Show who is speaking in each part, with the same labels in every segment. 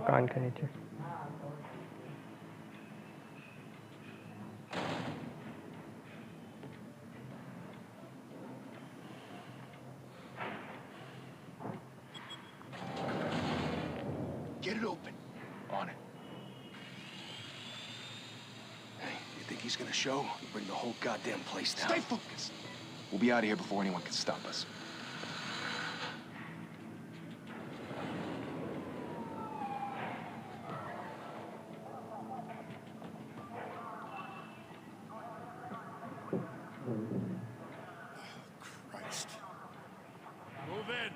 Speaker 1: कान के नीचे
Speaker 2: Get it open. On it. Hey, you think he's gonna show? We'll bring the whole goddamn place down. Stay focused. We'll be out of here before anyone can stop us. Christ.
Speaker 3: Move in.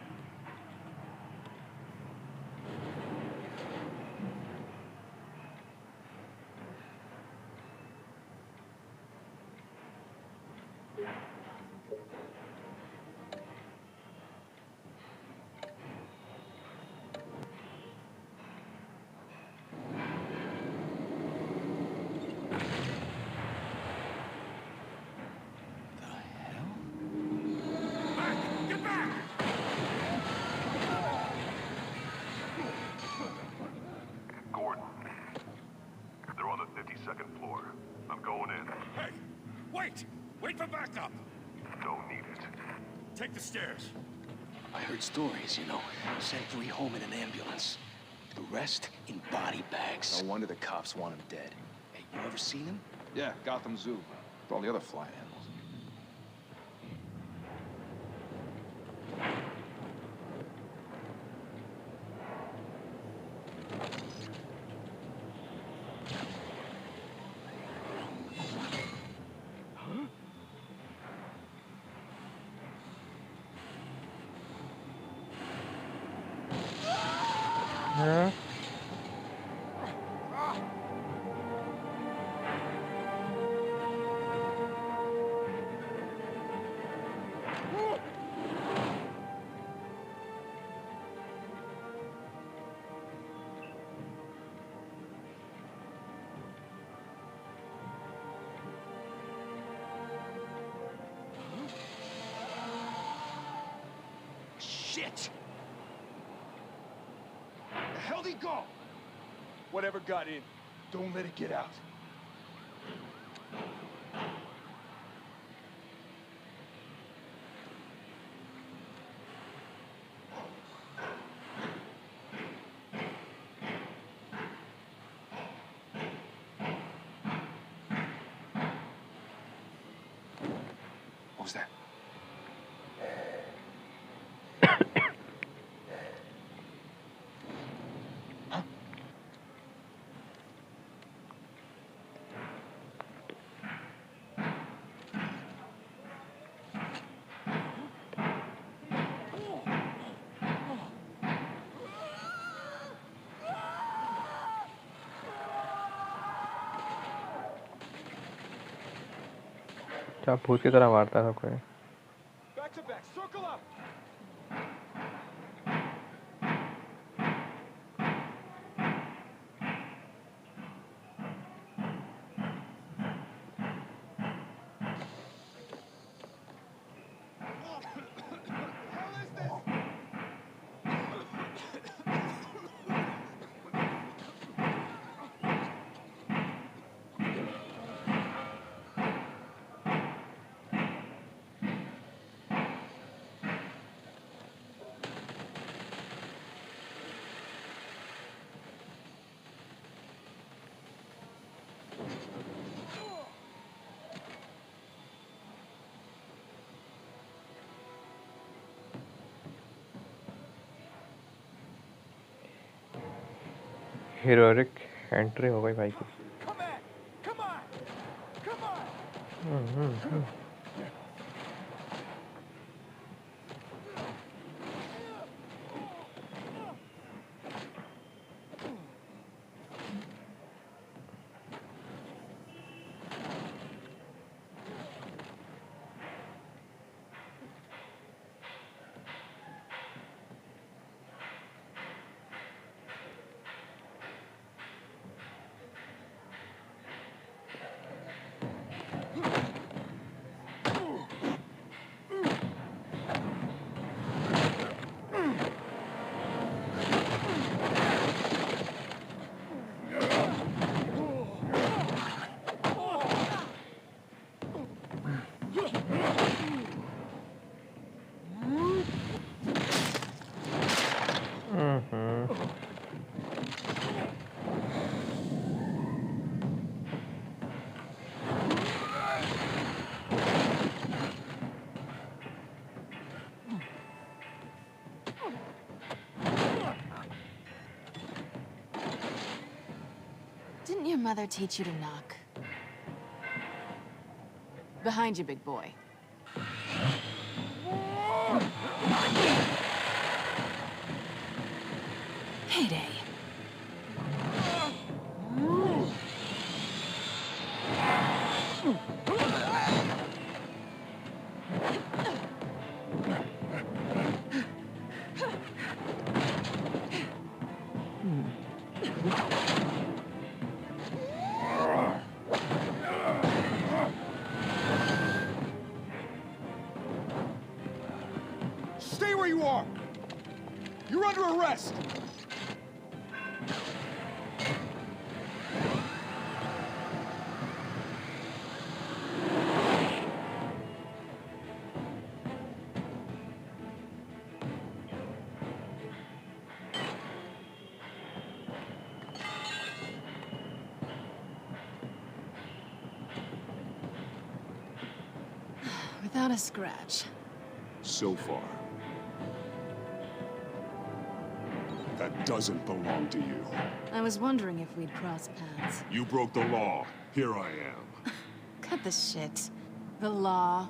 Speaker 4: Gordon, they're on the 52nd floor. I'm going in.
Speaker 3: Hey, wait! Wait for backup!
Speaker 4: Don't need it.
Speaker 3: Take the stairs.
Speaker 2: I heard stories, you know. Sent 3 home in an ambulance. The rest in body bags. No wonder the cops want him dead. Hey, you ever seen him?
Speaker 5: Yeah, Gotham Zoo. With all the other flying animals.
Speaker 1: हाँ
Speaker 2: Shit! The hell'd he go? Whatever got in, don't let it get out. What was that?
Speaker 1: क्या भूत की तरह मारता है कोई
Speaker 2: Back to back, circle up!
Speaker 1: Heroic entry हो गई भाई की
Speaker 2: Come on! Come on!
Speaker 6: Didn't your mother teach you to knock? Behind you, big boy. Payday.
Speaker 5: Stay where you are! You're under arrest!
Speaker 6: Without a scratch.
Speaker 3: So far. That doesn't belong to you.
Speaker 6: I was wondering if we'd cross paths.
Speaker 3: You broke the law. Here I am.
Speaker 6: Cut the shit. The law.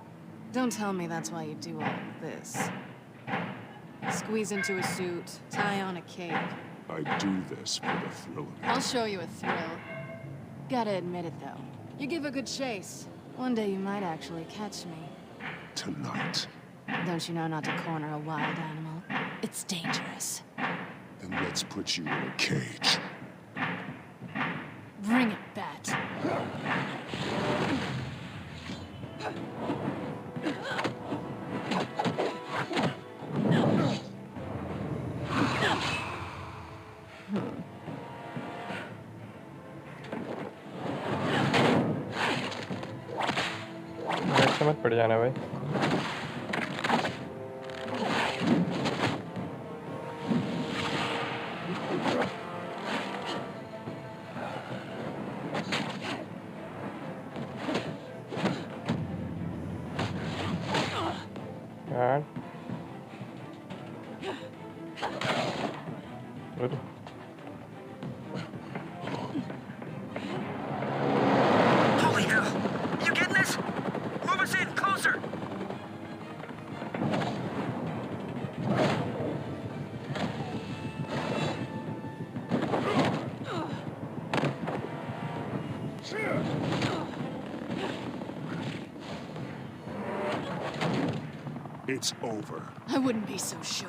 Speaker 6: Don't tell me that's why you do all of this. Squeeze into a suit, tie on a cape.
Speaker 3: I do this for the thrill of it.
Speaker 6: I'll show you a thrill. Gotta admit it, though. You give a good chase. One day you might actually catch me.
Speaker 3: Tonight.
Speaker 6: Don't you know not to corner a wild animal? It's dangerous.
Speaker 3: Then let's put you in a cage.
Speaker 6: Bring it, Bat.
Speaker 1: ऐसे मत पड़ जाना भाई. God. Good.
Speaker 7: Holy hell! You getting this? Move us in, closer!
Speaker 3: It's over.
Speaker 6: I wouldn't be so sure.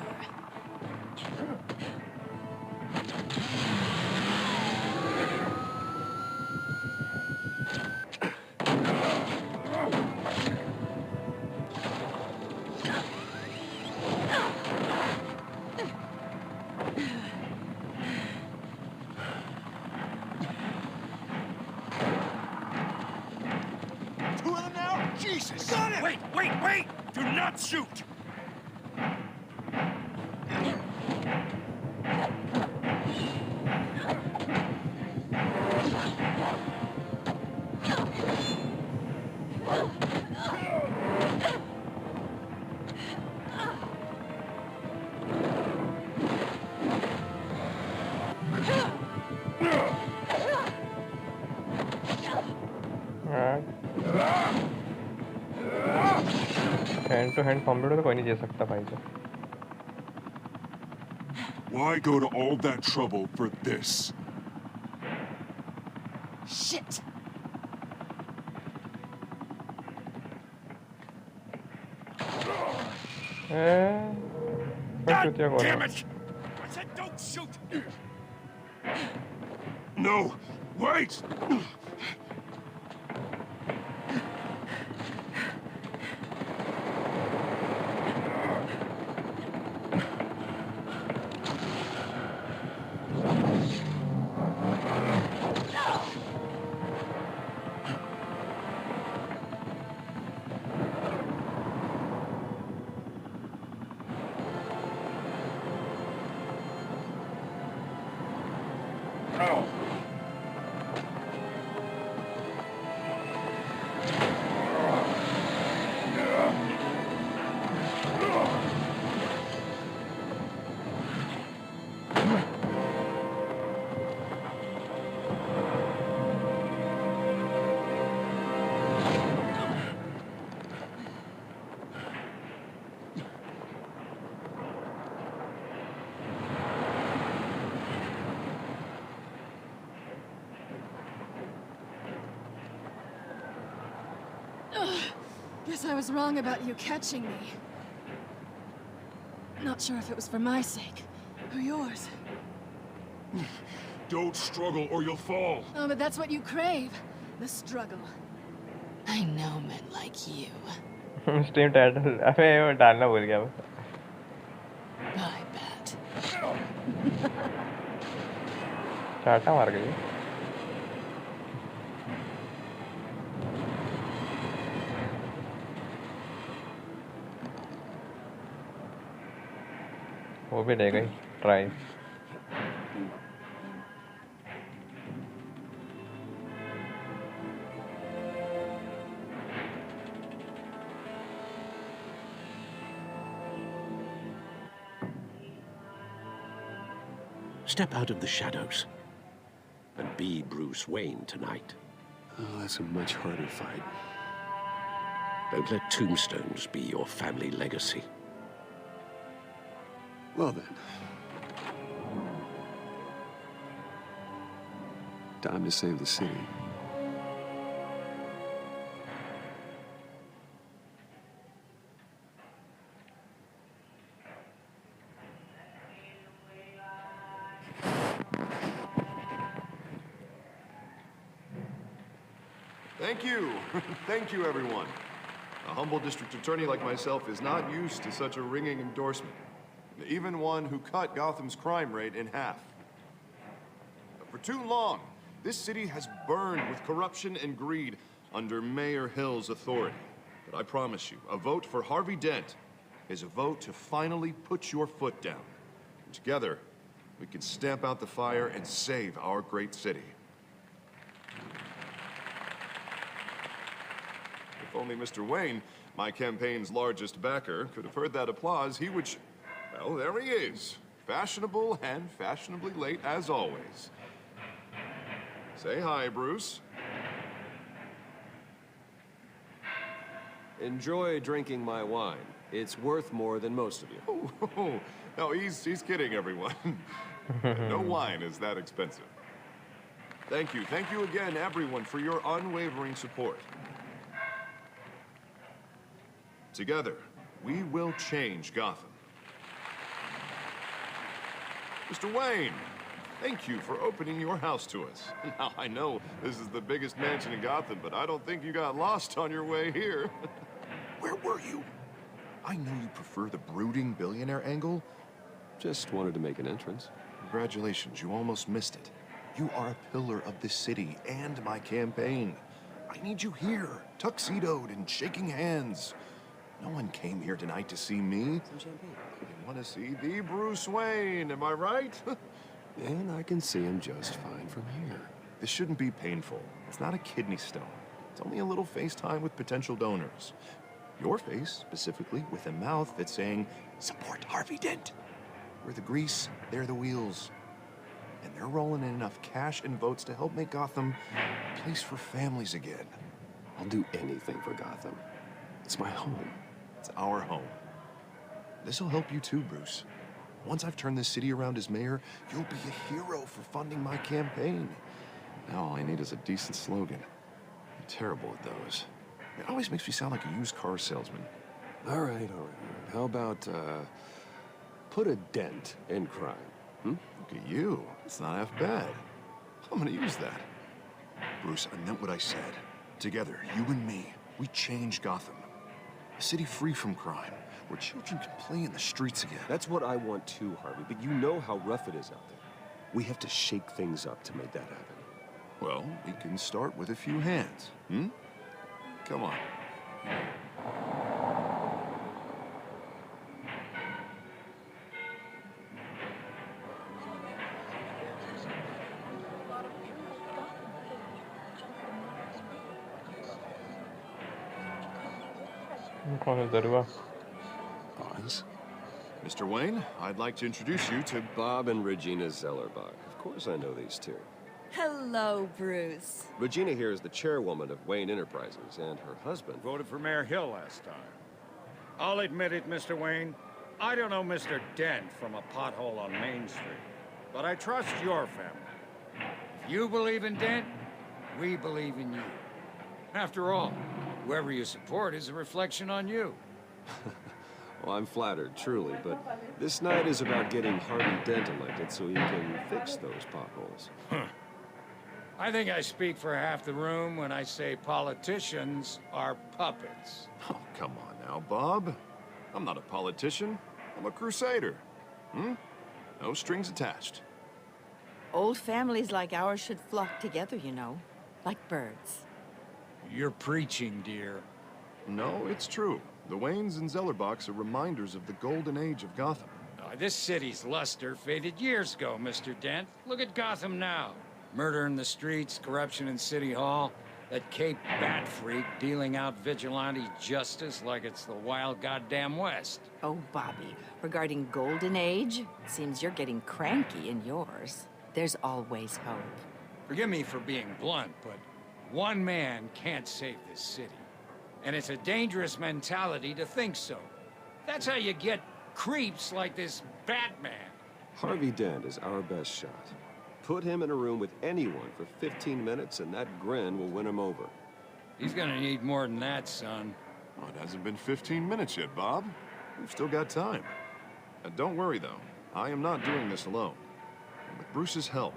Speaker 5: Two of them now? Jesus!
Speaker 3: Got it! Wait, wait, wait! Do not shoot!
Speaker 1: Alright. Hand to hand combat तो कोई नहीं दे सकता भाई को.
Speaker 3: Why go to all that trouble for this?
Speaker 6: Shit!
Speaker 1: मैं चूतिया कौन
Speaker 5: Damn
Speaker 1: हूँ?
Speaker 5: it! I said don't shoot!
Speaker 3: No! Wait! Oh.
Speaker 6: Guess I was wrong about you catching me. Not sure if it was for my sake or yours.
Speaker 3: Don't struggle or you'll fall.
Speaker 6: Oh, but that's what you crave. The struggle. I know men like you.
Speaker 1: Stream title अबे वो डालना भूल गया मैं.
Speaker 6: I bet.
Speaker 1: चाटा मार गई. वो भी ले गई try.
Speaker 8: Step out of the shadows and be Bruce Wayne tonight.
Speaker 3: Oh, that's a much harder fight.
Speaker 8: Don't let tombstones be your family legacy.
Speaker 3: Well then. Time to save the city.
Speaker 9: Thank you. Thank you, everyone. A humble district attorney like myself is not used to such a ringing endorsement. Even one who cut Gotham's crime rate in half. For too long, this city has burned with corruption and greed under Mayor Hill's authority. But I promise you, a vote for Harvey Dent is a vote to finally put your foot down. And together, we can stamp out the fire and save our great city. If only Mr. Wayne, my campaign's largest backer, could have heard that applause, he would... Well, there he is. Fashionable and fashionably late as always. Say hi, Bruce.
Speaker 10: Enjoy drinking my wine. It's worth more than most of you.
Speaker 9: Oh, no, he's kidding, everyone. No wine is that expensive. Thank you again, everyone, for your unwavering support. Together, we will change Gotham. Mr. Wayne, thank you for opening your house to us. Now, I know this is the biggest mansion in Gotham, but I don't think you got lost on your way here. Where were you? I know you prefer the brooding billionaire angle.
Speaker 10: Just wanted to make an entrance.
Speaker 9: Congratulations, you almost missed it. You are a pillar of this city and my campaign. I need you here, tuxedoed and shaking hands. No one came here tonight to see me.
Speaker 10: Some champagne.
Speaker 9: They want to see the Bruce Wayne, am I right?
Speaker 10: And I can see him just fine from here.
Speaker 9: This shouldn't be painful. It's not a kidney stone. It's only a little FaceTime with potential donors. Your face, specifically, with a mouth that's saying, support Harvey Dent. We're the grease, they're the wheels. And they're rolling in enough cash and votes to help make Gotham a place for families again.
Speaker 10: I'll do anything for Gotham. It's my home.
Speaker 9: It's our home. This'll help you too, Bruce. Once I've turned this city around as mayor, you'll be a hero for funding my campaign. Now all I need is a decent slogan. I'm terrible at those. It always makes me sound like a used car salesman.
Speaker 10: All right. How about, put a dent in crime? Hmm?
Speaker 9: Look at you. It's not half bad. I'm gonna use that. Bruce, I meant what I said. Together, you and me, we change Gotham. A city free from crime, where children can play in the streets again.
Speaker 10: That's what I want too, Harvey, but you know how rough it is out there. We have to shake things up to make that happen.
Speaker 9: Well, we can start with a few hands, hmm? Come on.
Speaker 1: कौन है दरुआ?
Speaker 9: Pause. Mr. Wayne, I'd like to introduce you to...
Speaker 10: Bob and Regina Zellerbach. Of course I know these two.
Speaker 11: Hello, Bruce.
Speaker 10: Regina here is the chairwoman of Wayne Enterprises, and her husband...
Speaker 5: Voted for Mayor Hill last time. I'll admit it, Mr. Wayne. I don't know Mr. Dent from a pothole on Main Street, but I trust your family. If you believe in Dent, we believe in you. After all, whoever you support is a reflection on you.
Speaker 10: Well, I'm flattered, truly, but this night is about getting Harvey Dent elected so he can fix those potholes.
Speaker 5: I think I speak for half the room when I say politicians are puppets.
Speaker 9: Oh, come on now, Bob. I'm not a politician. I'm a crusader. Hmm? No strings attached.
Speaker 11: Old families like ours should flock together, you know, like birds.
Speaker 5: You're preaching, dear.
Speaker 9: No, it's true. The Waynes and Zellerbachs are reminders of the golden age of Gotham.
Speaker 5: This city's luster faded years ago, Mr. Dent. Look at Gotham now. Murder in the streets, corruption in City Hall, that Cape Bat freak dealing out vigilante justice like it's the wild goddamn West.
Speaker 11: Oh, Bobby, regarding Golden Age, it seems you're getting cranky in yours. There's always hope.
Speaker 5: Forgive me for being blunt, but one man can't save this city. And it's a dangerous mentality to think so. That's how you get creeps like this Batman.
Speaker 10: Harvey Dent is our best shot. Put him in a room with anyone for 15 minutes and that grin will win him over.
Speaker 5: He's gonna need more than that, son.
Speaker 9: Oh, it hasn't been 15 minutes yet, Bob. We've still got time. Don't worry, though. I am not doing this alone. With Bruce's help,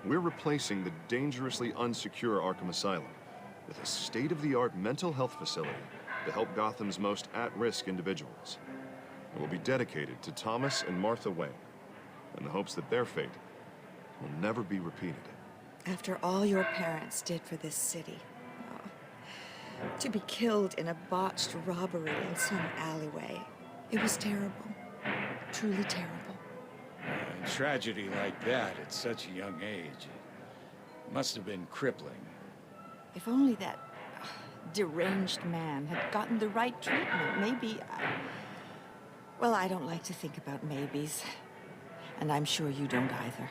Speaker 9: we're replacing the dangerously unsecure Arkham Asylum with a state-of-the-art mental health facility to help Gotham's most at-risk individuals. It will be dedicated to Thomas and Martha Wayne, in the hopes that their fate will never be repeated.
Speaker 11: After all your parents did for this city, to be killed in a botched robbery in some alleyway, it was terrible. Truly terrible.
Speaker 5: Tragedy like that at such a young age must have been crippling.
Speaker 11: If only that deranged man had gotten the right treatment, maybe well, I don't like to think about maybes. And I'm sure you don't either.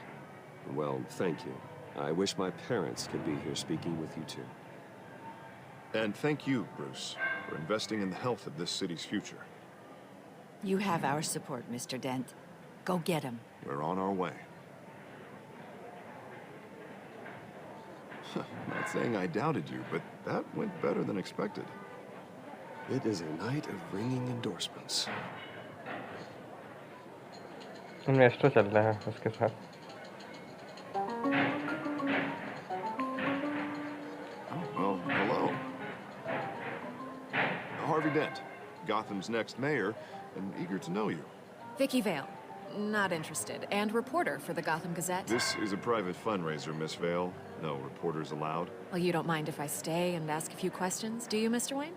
Speaker 10: Well, thank you. I wish my parents could be here speaking with you too.
Speaker 9: And thank you, Bruce, for investing in the health of this city's future.
Speaker 11: You have our support, Mr. Dent. Go get him.
Speaker 9: We're on our way. Not saying I doubted you, but that went better than expected.
Speaker 10: It is a night of ringing endorsements.
Speaker 1: Investor चल रहा है उसके साथ.
Speaker 9: Oh, well, hello. Harvey Dent, Gotham's next mayor, and eager to know you.
Speaker 12: Vicky Vale. Not interested. And reporter for the Gotham Gazette.
Speaker 9: This is a private fundraiser, Miss Vale. No reporters allowed.
Speaker 12: Well, you don't mind if I stay and ask a few questions, do you, Mr. Wayne?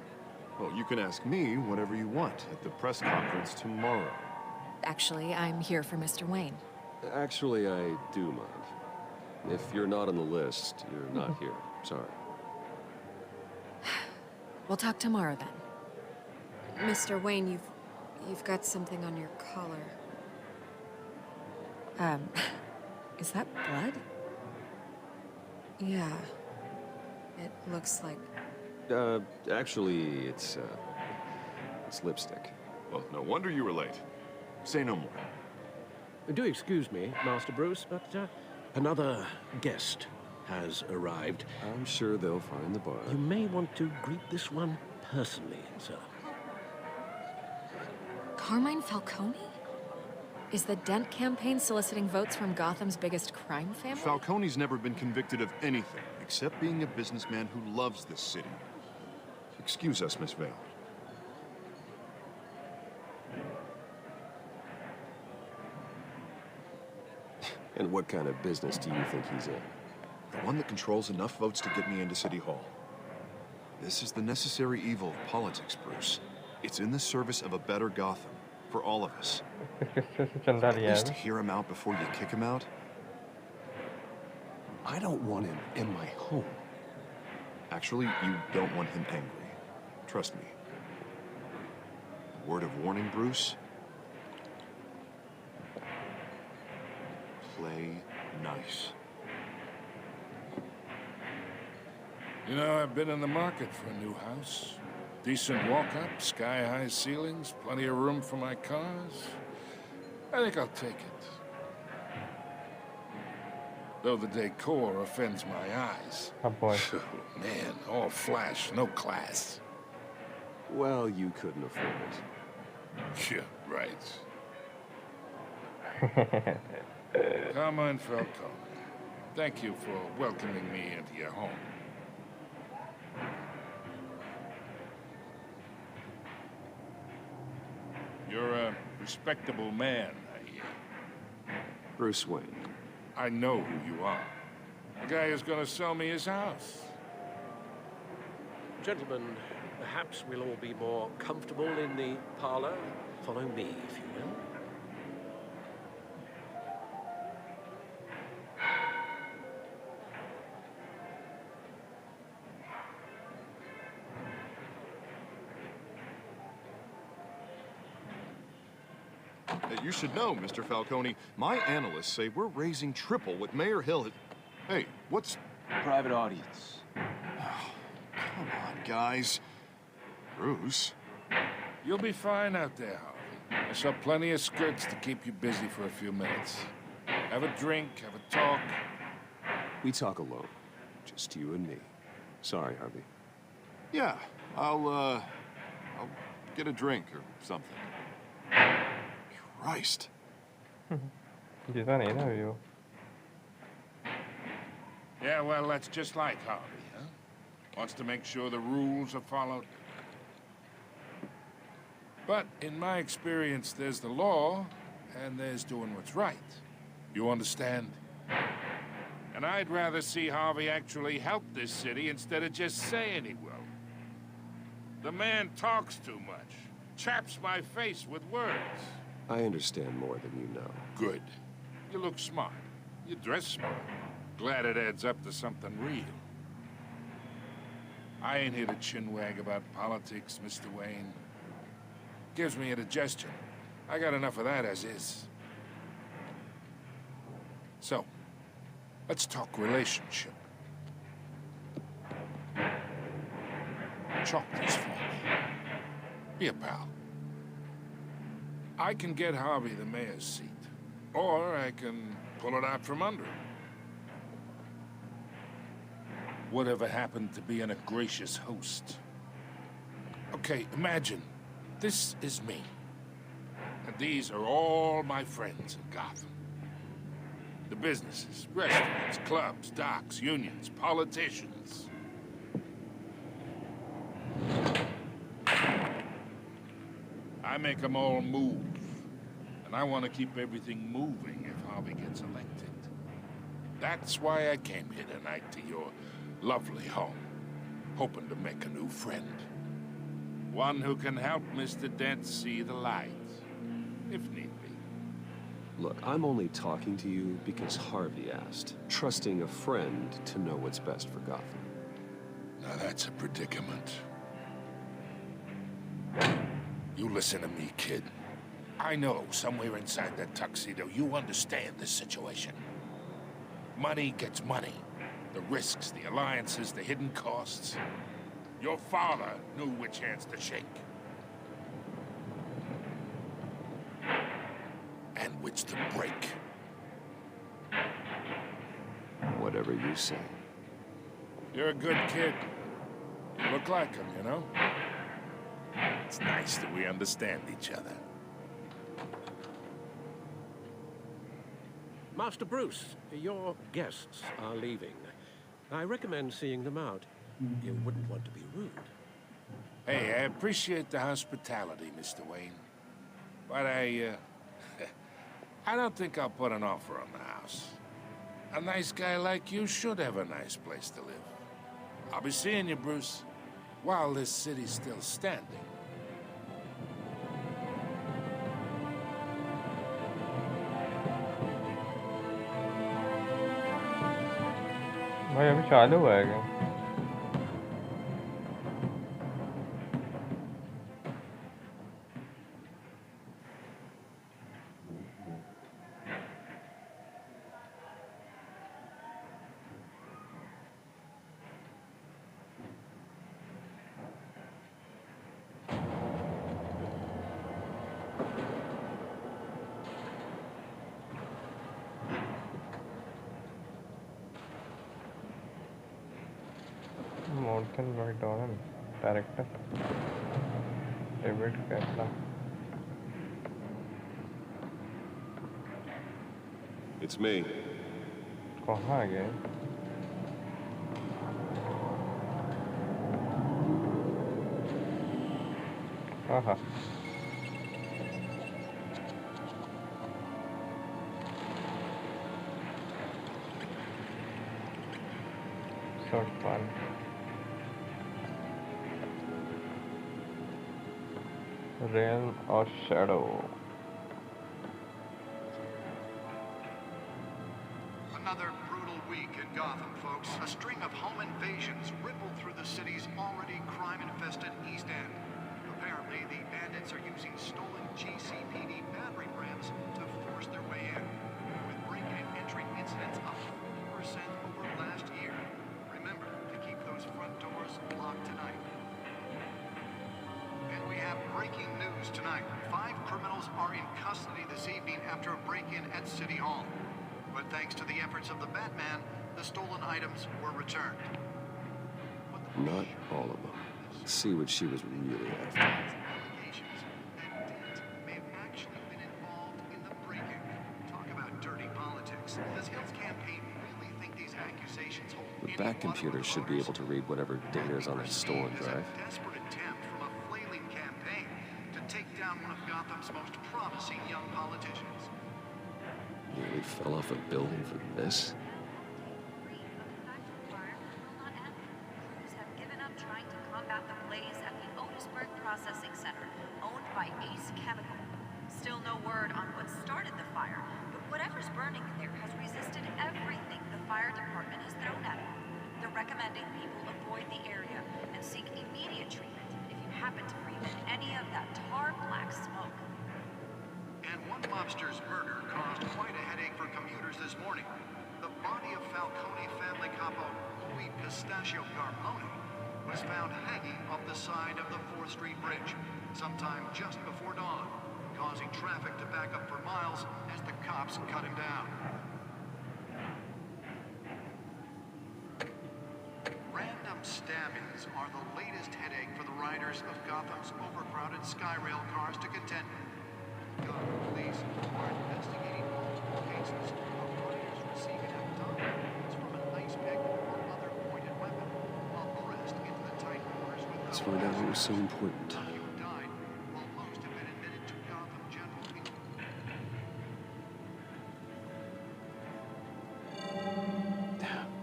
Speaker 9: Well, you can ask me whatever you want at the press conference tomorrow.
Speaker 12: Actually, I'm here for Mr. Wayne.
Speaker 10: Actually, I do mind. If you're not on the list, you're not here. Sorry.
Speaker 12: We'll talk tomorrow then.
Speaker 6: Mr. Wayne, you've got something on your collar.
Speaker 12: Is that blood?
Speaker 6: Yeah. It looks like...
Speaker 10: Actually, it's It's lipstick.
Speaker 9: Well, no wonder you were late. Say no more.
Speaker 8: Do excuse me, Master Bruce, but another guest has arrived.
Speaker 10: I'm sure they'll find the bar.
Speaker 8: You may want to greet this one personally, sir.
Speaker 12: Carmine Falcone? Is the Dent campaign soliciting votes from Gotham's biggest crime family?
Speaker 9: Falcone's never been convicted of anything except being a businessman who loves this city. Excuse us, Miss Vale.
Speaker 10: And what kind of business do you think he's in?
Speaker 9: The one that controls enough votes to get me into City Hall. This is the necessary evil of politics, Bruce. It's in the service of a better Gotham, for all of us. At least hear him out before you kick him out.
Speaker 10: I don't want him in my home.
Speaker 9: Actually, you don't want him angry. Trust me. Word of warning, Bruce. Play nice.
Speaker 13: You know, I've been in the market for a new house. Decent walk-up, sky-high ceilings, plenty of room for my cars. I think I'll take it. Though the decor offends my eyes.
Speaker 1: Oh boy.
Speaker 13: Oh, man, all flash, no class.
Speaker 10: Well, you couldn't afford it.
Speaker 13: Yeah, right. Carmine Falcone, thank you for welcoming me into your home. You're a respectable man, I hear.
Speaker 10: Bruce Wayne.
Speaker 13: I know who you are. The guy who's gonna sell me his house.
Speaker 8: Gentlemen, perhaps we'll all be more comfortable in the parlor. Follow me, if you will.
Speaker 9: You should know, Mr. Falcone, my analysts say we're raising triple what Mayor Hill had... Hey, what's...
Speaker 2: Private audience.
Speaker 9: Oh, come on, guys. Bruce?
Speaker 13: You'll be fine out there, Harvey. I saw plenty of skirts to keep you busy for a few minutes. Have a drink, have a talk.
Speaker 10: We talk alone. Just you and me. Sorry, Harvey.
Speaker 9: Yeah, I'll get a drink or something. Christ.
Speaker 1: जीता नहीं ना अभी वो.
Speaker 13: Yeah, well, that's just like Harvey, huh? Wants to make sure the rules are followed. But in my experience, there's the law, and there's doing what's right. You understand? And I'd rather see Harvey actually help this city instead of just saying he will. The man talks too much, chaps my face with words.
Speaker 10: I understand more than you know.
Speaker 13: Good. You look smart. You dress smart. Glad it adds up to something real. I ain't here to chinwag about politics, Mr. Wayne. Gives me indigestion. I got enough of that as is. So, let's talk relationship. Chalk this for me. Be a pal. I can get Harvey the mayor's seat, or I can pull it out from under him. Whatever happened to being a gracious host? Okay, imagine, this is me. And these are all my friends in Gotham. The businesses, restaurants, clubs, docks, unions, politicians. I make them all move. And I want to keep everything moving if Harvey gets elected. That's why I came here tonight to your lovely home, hoping to make a new friend. One who can help Mr. Dent see the light, if need be.
Speaker 10: Look, I'm only talking to you because Harvey asked, trusting a friend to know what's best for Gotham.
Speaker 13: Now that's a predicament. You listen to me, kid. I know somewhere inside that tuxedo you understand this situation. Money gets money. The risks, the alliances, the hidden costs. Your father knew which hands to shake. sandwich to break.
Speaker 10: Whatever you say.
Speaker 13: You're a good kid. You look like him, you know? It's nice that we understand each other.
Speaker 8: Master Bruce, your guests are leaving. I recommend seeing them out. You wouldn't want to be rude.
Speaker 13: Hey, I appreciate the hospitality, Mr. Wayne. But I don't think I'll put an offer on the house. A nice guy like you should have a nice place to live. I'll be seeing you, Bruce, while this city's still standing.
Speaker 1: भाई अभी चालू हुआ है क्या? Morgan McDonald, director. David Kessler.
Speaker 10: It's me.
Speaker 1: कहाँ गए? आहा. So fun. Realm of Shadow.
Speaker 14: Another brutal week in Gotham, folks. A string of home invasions rippled through the city's already crime-infested East End. Apparently, the bandits are using stolen GCPD battery rams to force their way in, with break-in entry incidents up 40% over last year. Remember to keep those front doors locked tonight. And we have breaking news tonight. 5 criminals are in custody this evening after a break-in at City Hall. But thanks to the efforts of the Batman, the stolen items were returned.
Speaker 10: Not all of them. Let's see what she was really after.
Speaker 14: Allegations that Dent may have actually been involved in the break-in. Talk about dirty politics. Does Hill's campaign really think these accusations hold
Speaker 10: The
Speaker 14: any
Speaker 10: back
Speaker 14: water
Speaker 10: computer
Speaker 14: with
Speaker 10: should be
Speaker 14: voters?
Speaker 10: able to read whatever data is on that stolen drive.
Speaker 14: A desperate attempt from a flailing campaign to take down one of Gotham's most promising young politicians.
Speaker 10: Nearly fell off a building for this.
Speaker 15: Crews have given up trying to combat the blaze at the Otisburg Processing Center, owned by Ace Chemical. Still no word on what started the fire, but whatever's burning in there has resisted everything the fire department has thrown at it. They're recommending people avoid the area and seek immediate treatment if you happen to breathe in any of that tar black smoke.
Speaker 14: And one mobster's murder caused quite a headache for commuters this morning. The body of Falcone family capo Louis Pistachio Garmone was found hanging off the side of the 4th Street Bridge sometime just before dawn, causing traffic to back up for miles as the cops cut him down. Random stabbings are the latest headache for the riders of Gotham's overcrowded Skyrail cars to contend with. Gotham police are investigating multiple cases of riders receiving abdominal from an ice pick or other pointed weapon while pressed into the tight corners with
Speaker 10: Let's find out what was so important.
Speaker 14: who died, while most have been admitted to Gotham General.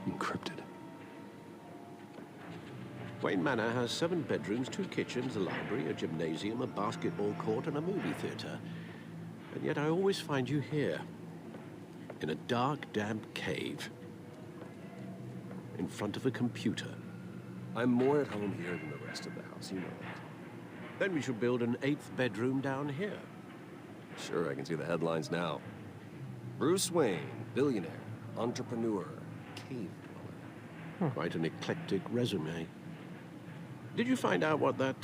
Speaker 10: Encrypted.
Speaker 8: Wayne Manor has 7 bedrooms, 2 kitchens, a library, a gymnasium, a basketball court, and a movie theater. And yet I always find you here, in a dark, damp cave, in front of a computer.
Speaker 10: I'm more at home here than the rest of the house, you know that.
Speaker 8: Then we should build an 8th bedroom down here.
Speaker 10: Sure, I can see the headlines now. Bruce Wayne, billionaire, entrepreneur, cave dweller.
Speaker 8: Quite an eclectic resume. Did you find out what that,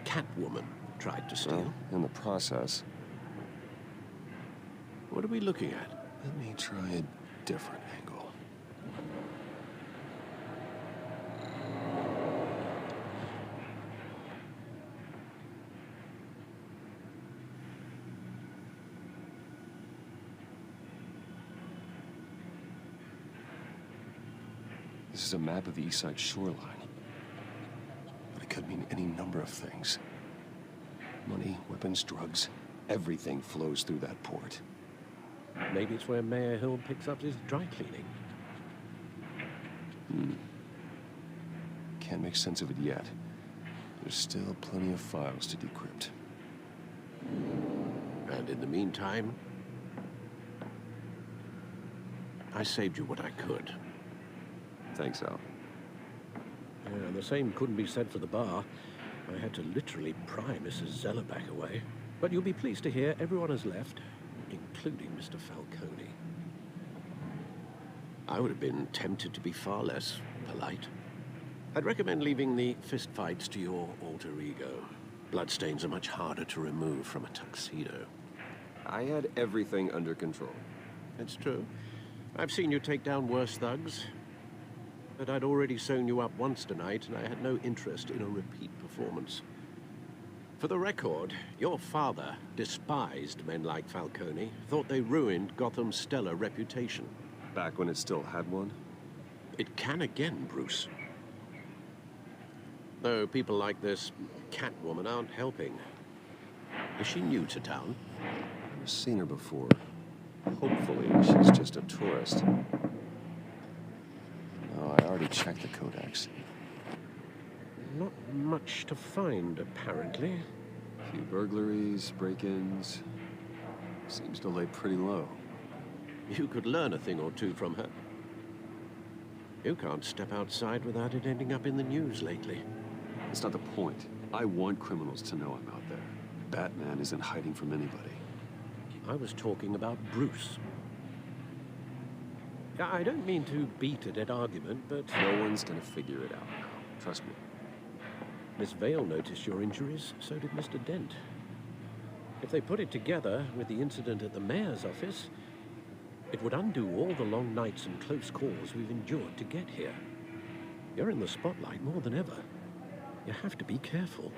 Speaker 8: Catwoman tried to steal?
Speaker 10: Well, in the process.
Speaker 8: What are we looking at?
Speaker 9: Let me try a different angle. This is a map of the East Side shoreline. But it could mean any number of things. Money, weapons, drugs, everything flows through that port.
Speaker 8: Maybe it's where Mayor Hill picks up his dry cleaning.
Speaker 9: Can't make sense of it yet. There's still plenty of files to decrypt.
Speaker 8: And in the meantime, I saved you what I could.
Speaker 9: Thanks, Al.
Speaker 8: Yeah, the same couldn't be said for the bar. I had to literally pry Mrs. Zellerback away. But you'll be pleased to hear everyone has left, including Mr. Falcone. I would have been tempted to be far less polite. I'd recommend leaving the fistfights to your alter ego. Bloodstains are much harder to remove from a tuxedo.
Speaker 10: I had everything under control.
Speaker 8: It's true. I've seen you take down worse thugs. But I'd already sewn you up once tonight, and I had no interest in a repeat performance. For the record, your father despised men like Falcone, thought they ruined Gotham's stellar reputation.
Speaker 10: Back when it still had one?
Speaker 8: It can again, Bruce. Though people like this Catwoman aren't helping. Is she new to town?
Speaker 10: I've seen her before. Hopefully, she's just a tourist.
Speaker 9: Oh, I already checked the codex.
Speaker 8: Not much to find, apparently.
Speaker 10: A few burglaries, break-ins. Seems to lay pretty low.
Speaker 8: You could learn a thing or two from her. You can't step outside without it ending up in the news lately.
Speaker 10: That's not the point. I want criminals to know I'm out there. Batman isn't hiding from anybody.
Speaker 8: I was talking about Bruce. I don't mean to beat a dead argument, but...
Speaker 10: No one's gonna figure it out now. Trust me.
Speaker 8: Miss Vale noticed your injuries, so did Mr. Dent. If they put it together with the incident at the mayor's office, it would undo all the long nights and close calls we've endured to get here. You're in the spotlight more than ever. You have to be careful.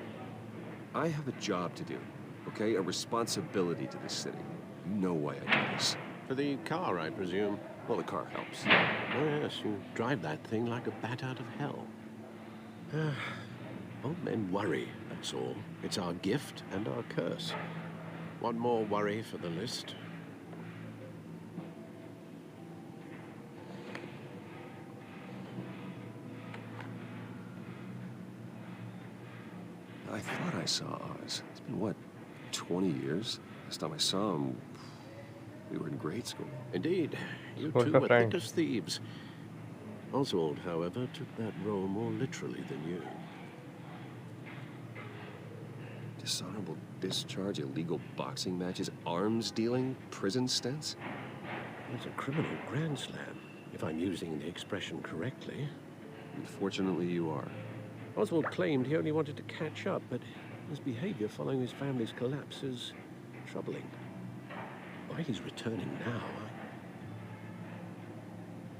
Speaker 10: I have a job to do, okay? A responsibility to this city. You know why I do this.
Speaker 8: For the car, I presume.
Speaker 10: Well, the car helps.
Speaker 8: Oh, yes, you drive that thing like a bat out of hell. Old men worry, that's all. It's our gift and our curse. One more worry for the list.
Speaker 10: I thought I saw Oz. It's been, what, 20 years? Last time I saw him, we were in grade school.
Speaker 8: Indeed. You
Speaker 1: What's
Speaker 8: two
Speaker 1: the
Speaker 8: were
Speaker 1: thing?
Speaker 8: thick as thieves. Oswald, however, took that role more literally than you.
Speaker 10: Dishonorable discharge, illegal boxing matches, arms dealing, prison stints?
Speaker 8: It's a criminal grand slam, if I'm using the expression correctly.
Speaker 10: Unfortunately, you are.
Speaker 8: Oswald claimed he only wanted to catch up, but his behavior following his family's collapse is troubling. Why he's returning now,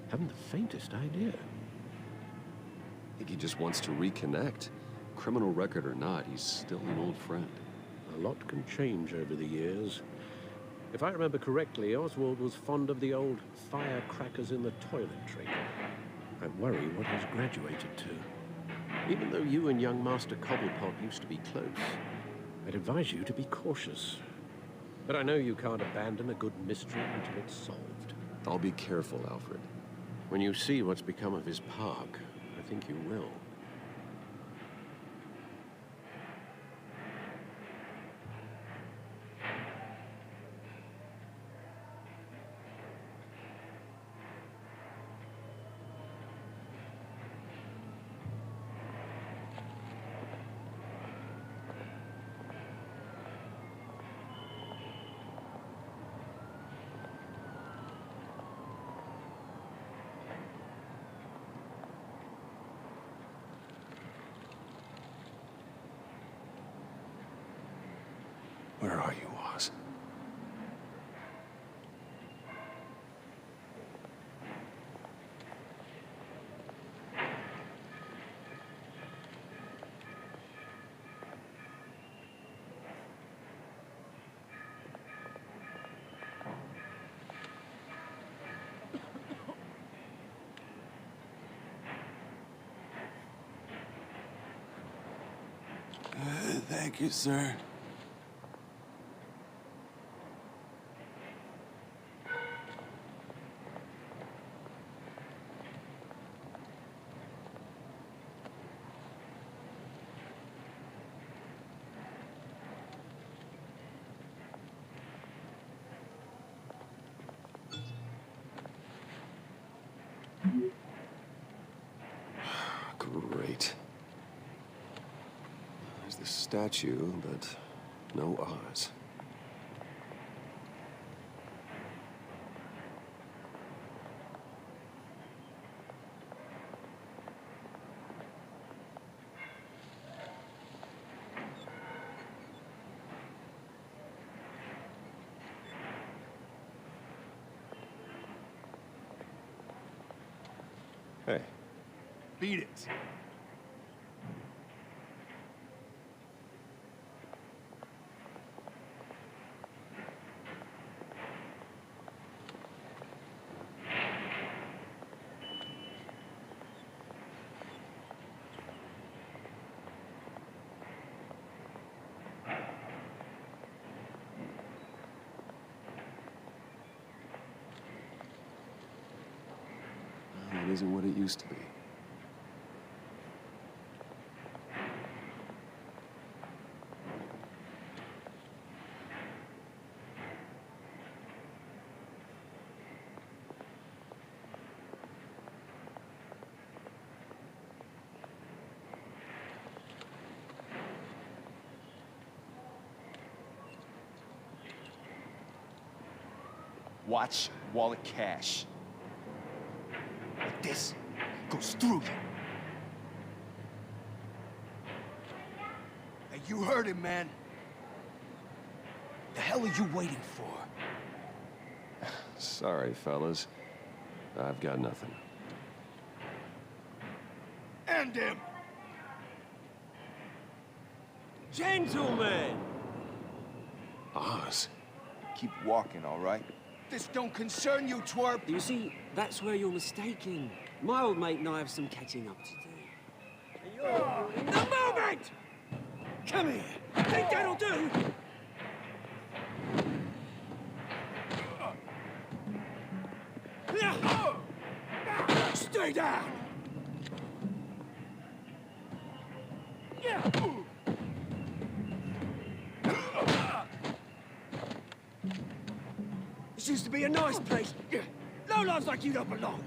Speaker 8: I haven't the faintest idea.
Speaker 10: I think he just wants to reconnect. Criminal record or not, he's still an old friend.
Speaker 8: A lot can change over the years. If I remember correctly, Oswald was fond of the old firecrackers in the toilet trick. I worry what he's graduated to. Even though you and young Master Cobblepot used to be close, I'd advise you to be cautious. But I know you can't abandon a good mystery until it's solved.
Speaker 10: I'll be careful, Alfred.
Speaker 8: When you see what's become of his park, I think you will.
Speaker 9: Thank you, sir.
Speaker 10: Great. There's the statue, but no Oz. Hey.
Speaker 2: Beat it.
Speaker 10: It isn't what it used to be.
Speaker 2: Watch wallet cash. Like this, goes through you. Hey, you heard him, man. The hell are you waiting for?
Speaker 10: Sorry, fellas. I've got nothing.
Speaker 2: End him!
Speaker 16: Gentlemen!
Speaker 10: Oz.
Speaker 2: Keep walking, all right? This don't concern you, twerp!
Speaker 16: You see, that's where you're mistaken. My old mate and I have some catching up to do. In the moment! Come here! Think that'll do? Stay down! This used to be a nice place. Lowlifes like you don't belong.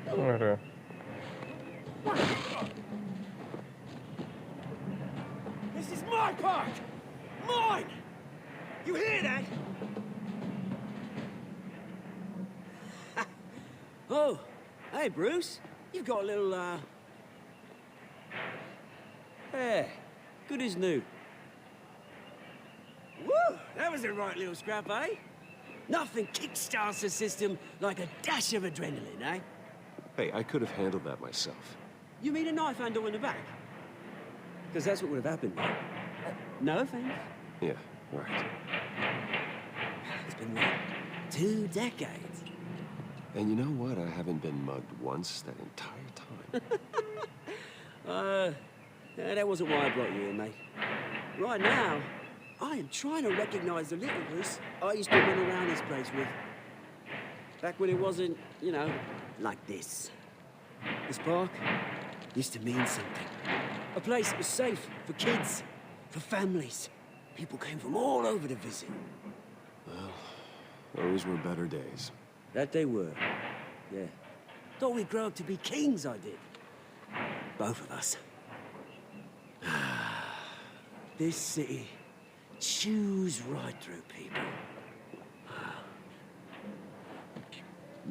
Speaker 1: Okay.
Speaker 16: This is my park! Mine! You hear that? Oh, hey, Bruce. You've got a little, Yeah, good as new. Woo! That was a right little scrap, eh? Nothing kickstarts the system like a dash of adrenaline, eh?
Speaker 10: Hey, I could have handled that myself.
Speaker 16: You mean a knife handle in the back? Because that's what would have happened. No offense.
Speaker 10: Yeah, right.
Speaker 16: It's been like 2 decades.
Speaker 10: And you know what? I haven't been mugged once that entire time.
Speaker 16: That wasn't why I brought you in, mate. Right now, I am trying to recognize the little Bruce I used to run around this place with. Back when it wasn't, you know, like this. This park used to mean something. A place that was safe for kids, for families. People came from all over to visit.
Speaker 10: Well, those were better days.
Speaker 16: That they were, yeah. Thought we'd grow up to be kings, I did. Both of us. This city chews right through people.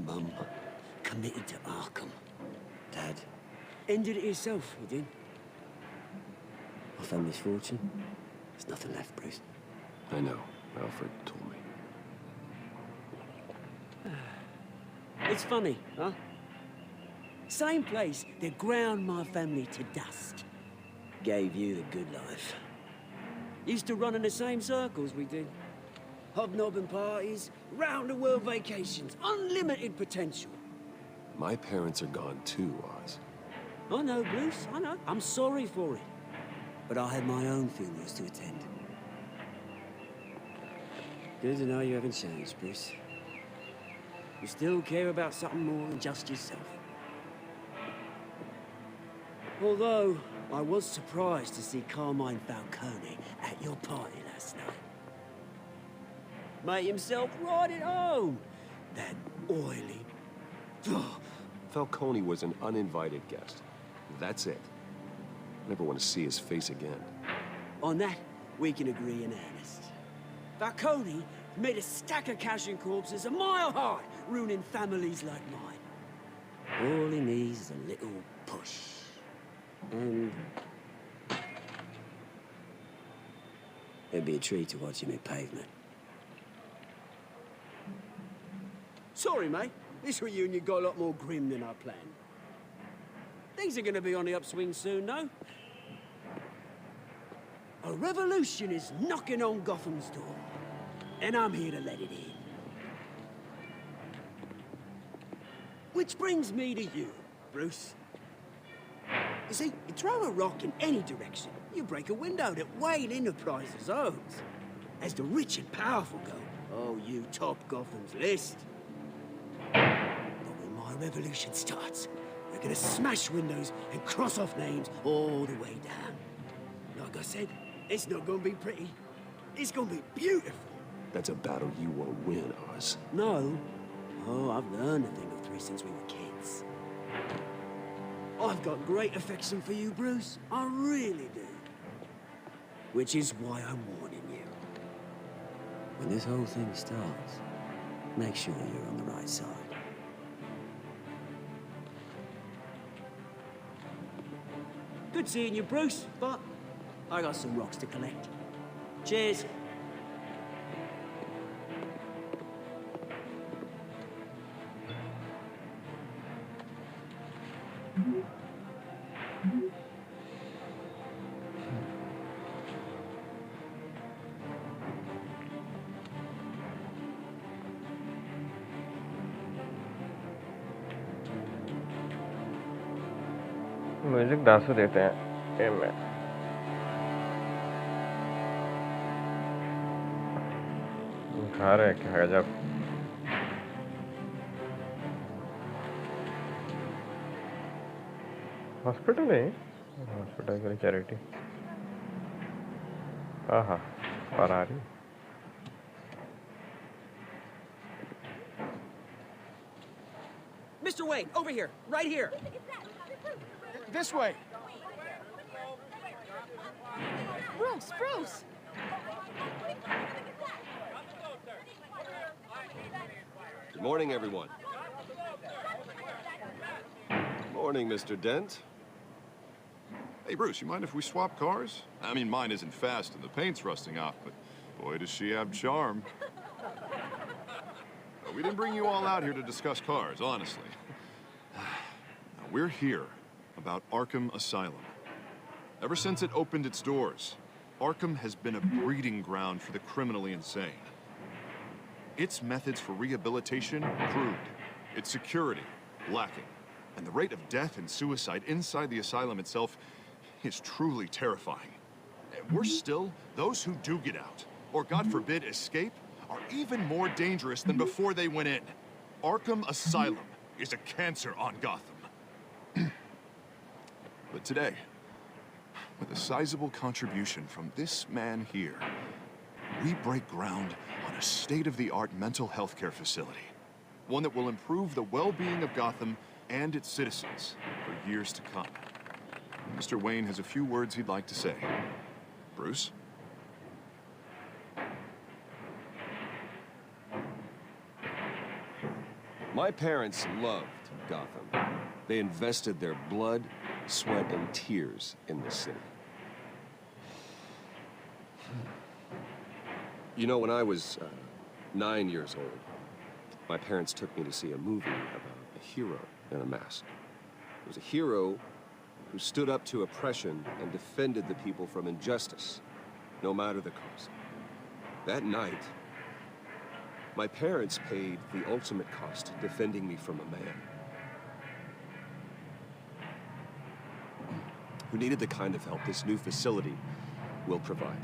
Speaker 16: Mum committed to Arkham. Dad ended it himself, he did. My family's fortune. There's nothing left, Bruce.
Speaker 10: I know. Alfred told me.
Speaker 16: It's funny, huh? Same place that ground my family to dust. Gave you the good life. Used to run in the same circles we did. Hobnobbing parties, round-the-world vacations, unlimited potential.
Speaker 10: My parents are gone too, Oz.
Speaker 16: I know, Bruce, I know. I'm sorry for it. But I had my own funerals to attend. Good to know you haven't changed, Bruce. You still care about something more than just yourself. Although, I was surprised to see Carmine Falcone at your party last night. Made himself right at home. That oily...
Speaker 10: Falcone was an uninvited guest. That's it. Never want to see his face again.
Speaker 16: On that, we can agree in earnest. Falcone made a stack of cash and corpses a mile high, ruining families like mine. All he needs is a little push. And... it'd be a treat to watch him in pavement. Sorry, mate. This reunion got a lot more grim than I planned. Things are gonna be on the upswing soon, though. A revolution is knocking on Gotham's door. And I'm here to let it in. Which brings me to you, Bruce. You see, you throw a rock in any direction, you break a window that Wayne Enterprises owns. As the rich and powerful go, oh, you top Gotham's list. But when my revolution starts, we're gonna smash windows and cross off names all the way down. Like I said, it's not gonna be pretty. It's gonna be beautiful.
Speaker 10: That's a battle you won't win, Oz.
Speaker 16: No. Oh, I've learned a thing or three since we were kids. I've got great affection for you, Bruce. I really do. Which is why I'm warning you. When this whole thing starts, make sure you're on the right side. Good seeing you, Bruce, but I got some rocks to collect. Cheers.
Speaker 1: Music दासू देते हैं game में खा रहे क्या गजब hospital है hospital के लिए चैरिटी हाँ और आ रही
Speaker 16: Mr. Wayne, over here, right here.
Speaker 5: This way.
Speaker 6: Bruce!
Speaker 10: Good morning, everyone. Morning, Mr. Dent.
Speaker 9: Hey, Bruce, you mind if we swap cars? I mean, mine isn't fast and the paint's rusting off, but boy, does she have charm. We didn't bring you all out here to discuss cars, honestly. Now, we're here about Arkham Asylum. Ever since it opened its doors, Arkham has been a breeding ground for the criminally insane. Its methods for rehabilitation, crude. Its security, lacking. And the rate of death and suicide inside the asylum itself is truly terrifying. Those who do get out, or God forbid, escape, are even more dangerous than before they went in. Arkham Asylum is a cancer on Gotham. But today, with a sizable contribution from this man here, we break ground on a state-of-the-art mental health care facility. One that will improve the well-being of Gotham and its citizens for years to come. Mr. Wayne has a few words he'd like to say. Bruce?
Speaker 10: My parents loved Gotham. They invested their blood, sweat, and tears in the city. You know, when I was 9 years old, my parents took me to see a movie about a hero in a mask. It was a hero who stood up to oppression and defended the people from injustice, no matter the cost. That night, my parents paid the ultimate cost defending me from a man. who needed the kind of help this new facility will provide.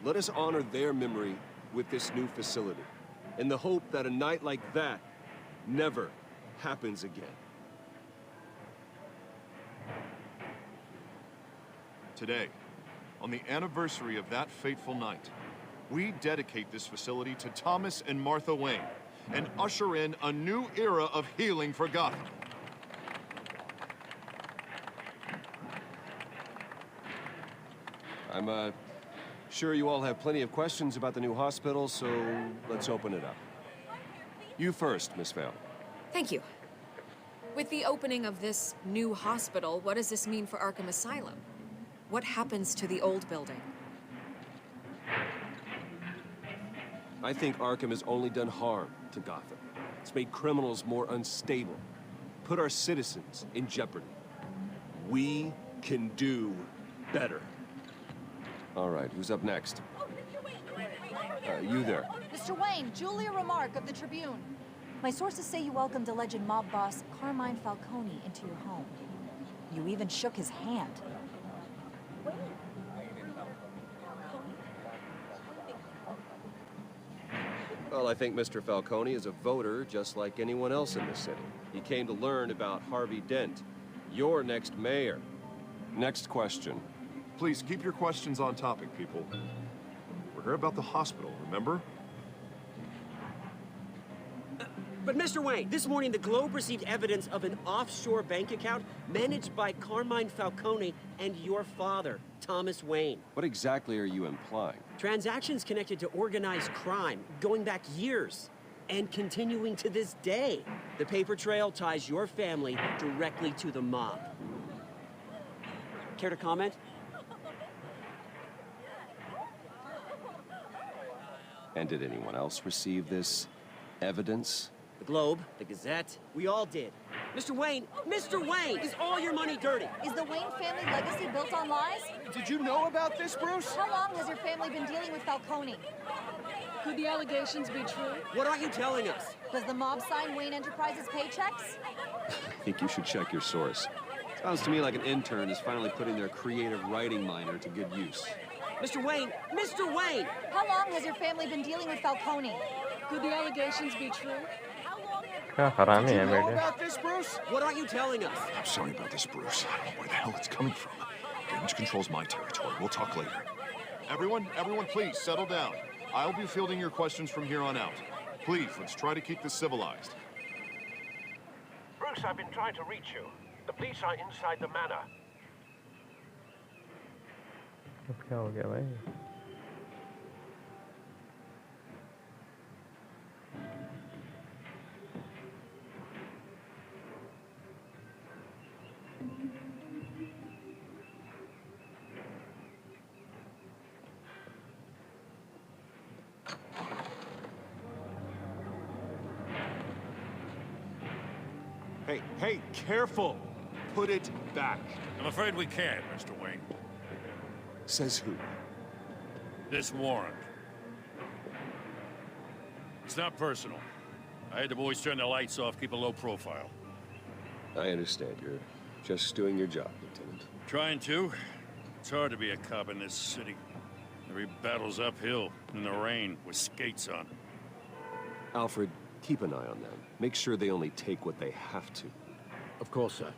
Speaker 10: Let us honor their memory with this new facility, in the hope that a night like that never happens again.
Speaker 9: Today, on the anniversary of that fateful night, we dedicate this facility to Thomas and Martha Wayne and usher in a new era of healing for Gotham.
Speaker 10: I'm sure you all have plenty of questions about the new hospital, so let's open it up. You first, Miss Vale.
Speaker 12: Thank you. With the opening of this new hospital, what does this mean for Arkham Asylum? What happens to the old building?
Speaker 10: I think Arkham has only done harm to Gotham. It's made criminals more unstable, put our citizens in jeopardy. We can do better. All right, who's up next? You there.
Speaker 17: Mr. Wayne, Julia Remark of the Tribune. My sources say you welcomed alleged mob boss Carmine Falcone into your home. You even shook his hand.
Speaker 10: Well, I think Mr. Falcone is a voter just like anyone else in this city. He came to learn about Harvey Dent, your next mayor. Next question.
Speaker 9: Please, keep your questions on topic, people. We're here about the hospital, remember?
Speaker 16: But Mr. Wayne, this morning the Globe received evidence of an offshore bank account managed by Carmine Falcone and your father, Thomas Wayne.
Speaker 10: What exactly are you implying?
Speaker 16: Transactions connected to organized crime, going back years, and continuing to this day. The paper trail ties your family directly to the mob. Care to comment?
Speaker 10: And did anyone else receive this evidence?
Speaker 16: The Globe, the Gazette, we all did. Mr. Wayne, is all your money dirty?
Speaker 17: Is the Wayne family legacy built on lies?
Speaker 9: Did you know about this, Bruce?
Speaker 17: How long has your family been dealing with Falcone? Could the allegations be true?
Speaker 16: What aren't you telling us?
Speaker 17: Does the mob sign Wayne Enterprises paychecks?
Speaker 10: I think you should check your source. Sounds to me like an intern is finally putting their creative writing minor to good use.
Speaker 16: Mr. Wayne!
Speaker 17: How long has your family been dealing with Falcone? Could the allegations be true?
Speaker 1: हरामी है
Speaker 9: Know
Speaker 1: बेटे
Speaker 9: about this, Bruce?
Speaker 16: What aren't you telling us?
Speaker 3: I'm sorry about this, Bruce. I don't know where the hell it's coming from. Damage control's my territory. We'll talk later.
Speaker 9: Everyone, please, settle down. I'll be fielding your questions from here on out. Please, let's try to keep this civilized.
Speaker 8: Bruce, I've been trying to reach you. The police are inside the manor.
Speaker 1: क्या हो गया भाई
Speaker 9: Hey, careful! Put it back.
Speaker 5: I'm afraid we can't, Mr. Wayne.
Speaker 10: Says who?
Speaker 5: This warrant. It's not personal. I had the boys turn the lights off, keep a low profile.
Speaker 10: I understand. You're just doing your job, Lieutenant.
Speaker 5: Trying to. It's hard to be a cop in this city. Every battle's uphill, in the rain, with skates on.
Speaker 10: Alfred, keep an eye on them. Make sure they only take what they have to.
Speaker 8: Of course, sir.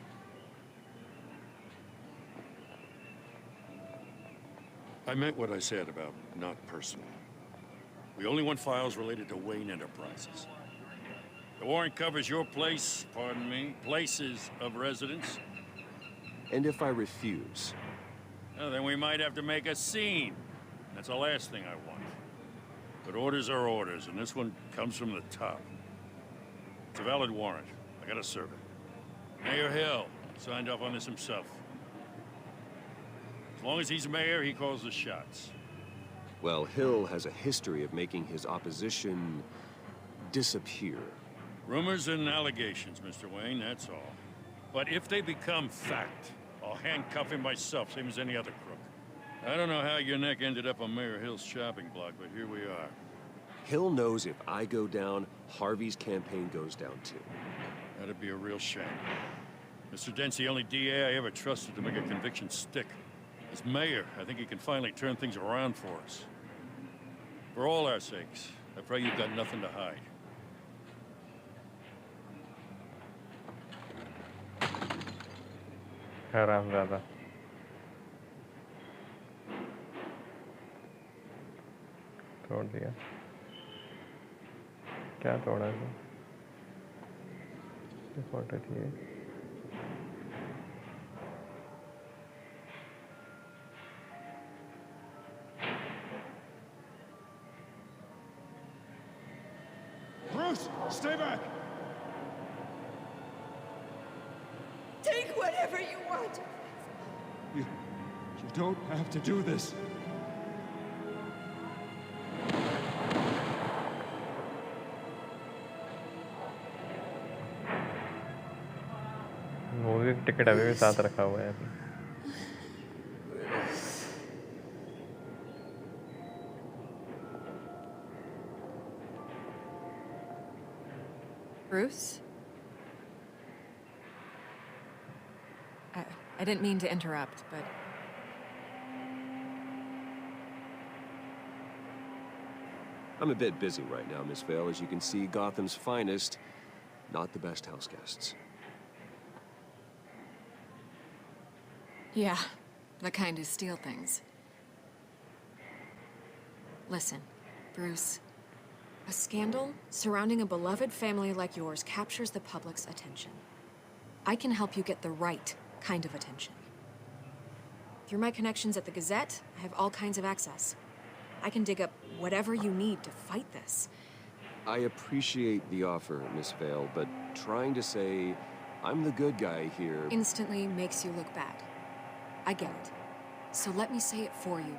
Speaker 5: I meant what I said about not personal. We only want files related to Wayne Enterprises. The warrant covers your place, pardon me, places of residence.
Speaker 10: And if I refuse?
Speaker 5: Well, then we might have to make a scene. That's the last thing I want. But orders are orders, and this one comes from the top. It's a valid warrant. I gotta serve it. Mayor Hill signed off on this himself. As long as he's mayor, he calls the shots.
Speaker 10: Well, Hill has a history of making his opposition disappear.
Speaker 5: Rumors and allegations, Mr. Wayne, that's all. But if they become fact, I'll handcuff him myself, same as any other crook. I don't know how your neck ended up on Mayor Hill's shopping block, but here we are.
Speaker 10: Hill knows if I go down, Harvey's campaign goes down too.
Speaker 5: That'd be a real shame. Mr. Dent's the only DA I ever trusted to make a conviction stick. As mayor, I think he can finally turn things around for us. For all our sakes, I pray you've got nothing to hide.
Speaker 1: हरामजादा तोड़ दिया क्या तोड़ा है ये photo थी
Speaker 3: Bruce, stay back!
Speaker 11: Take whatever you want.
Speaker 3: You don't have to do this.
Speaker 1: Movie का ticket अभी भी साथ रखा हुआ है अभी
Speaker 12: Bruce? I didn't mean to interrupt, but...
Speaker 10: I'm a bit busy right now, Miss Vale. As you can see, Gotham's finest, not the best house guests.
Speaker 12: Yeah, the kind who steal things. Listen, Bruce. A scandal surrounding a beloved family like yours captures the public's attention. I can help you get the right kind of attention. Through my connections at the Gazette, I have all kinds of access. I can dig up whatever you need to fight this.
Speaker 10: I appreciate the offer, Miss Vale, but trying to say I'm the good guy here...
Speaker 12: Instantly makes you look bad. I get it. So let me say it for you.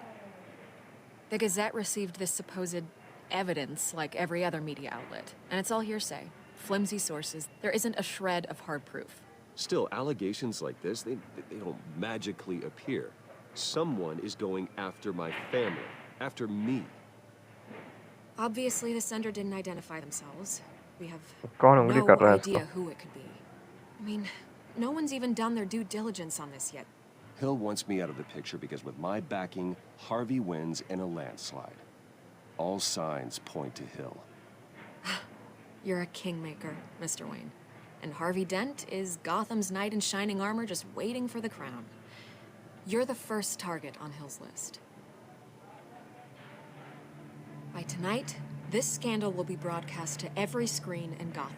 Speaker 12: The Gazette received this supposed evidence like every other media outlet, and it's all hearsay. Flimsy sources. There isn't a shred of hard proof.
Speaker 10: Still, allegations like this, they don't magically appear. Someone is going after my family, after me.
Speaker 12: Obviously, the sender didn't identify themselves. We have
Speaker 1: कौन उंगली कर
Speaker 12: no
Speaker 1: रहा है
Speaker 12: idea
Speaker 1: इसको?
Speaker 12: who it could be. I mean, no one's even done their due diligence on this yet.
Speaker 10: Hill wants me out of the picture because with my backing, Harvey wins in a landslide. All signs point to Hill.
Speaker 12: You're a kingmaker, Mr. Wayne. And Harvey Dent is Gotham's knight in shining armor just waiting for the crown. You're the first target on Hill's list. By tonight, this scandal will be broadcast to every screen in Gotham.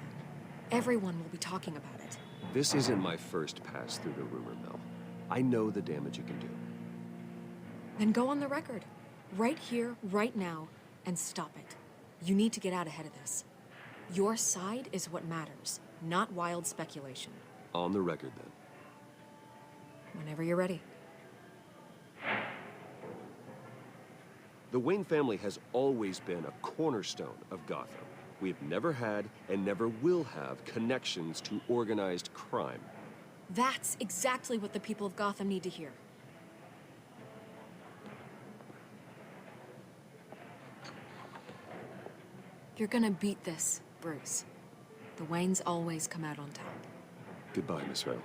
Speaker 12: Everyone will be talking about it.
Speaker 10: This isn't my first pass through the rumor mill. I know the damage it can do.
Speaker 12: Then go on the record. Right here, right now, and stop it. You need to get out ahead of this. Your side is what matters, not wild speculation.
Speaker 10: On the record, then.
Speaker 12: Whenever you're ready.
Speaker 10: The Wayne family has always been a cornerstone of Gotham. We have never had and never will have connections to organized crime.
Speaker 12: That's exactly what the people of Gotham need to hear. You're gonna beat this, Bruce. The Waynes always come out on top.
Speaker 10: Goodbye, Miss Vale.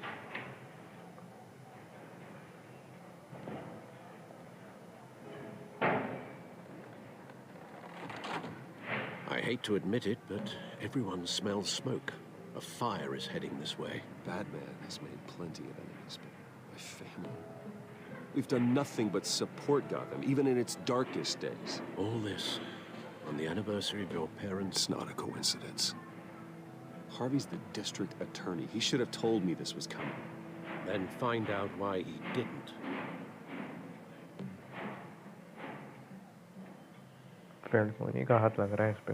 Speaker 8: I hate to admit it, but everyone smells smoke. A fire is heading this way.
Speaker 10: Batman has made plenty of enemies, but my family... We've done nothing but support Gotham, even in its darkest days.
Speaker 8: All this on the anniversary of your parents'
Speaker 10: It's not a coincidence. Harvey's the district attorney. He should have told me this was coming.
Speaker 8: Then find out why he didn't.
Speaker 1: Friend Moni का हाथ लग रहा है इस पे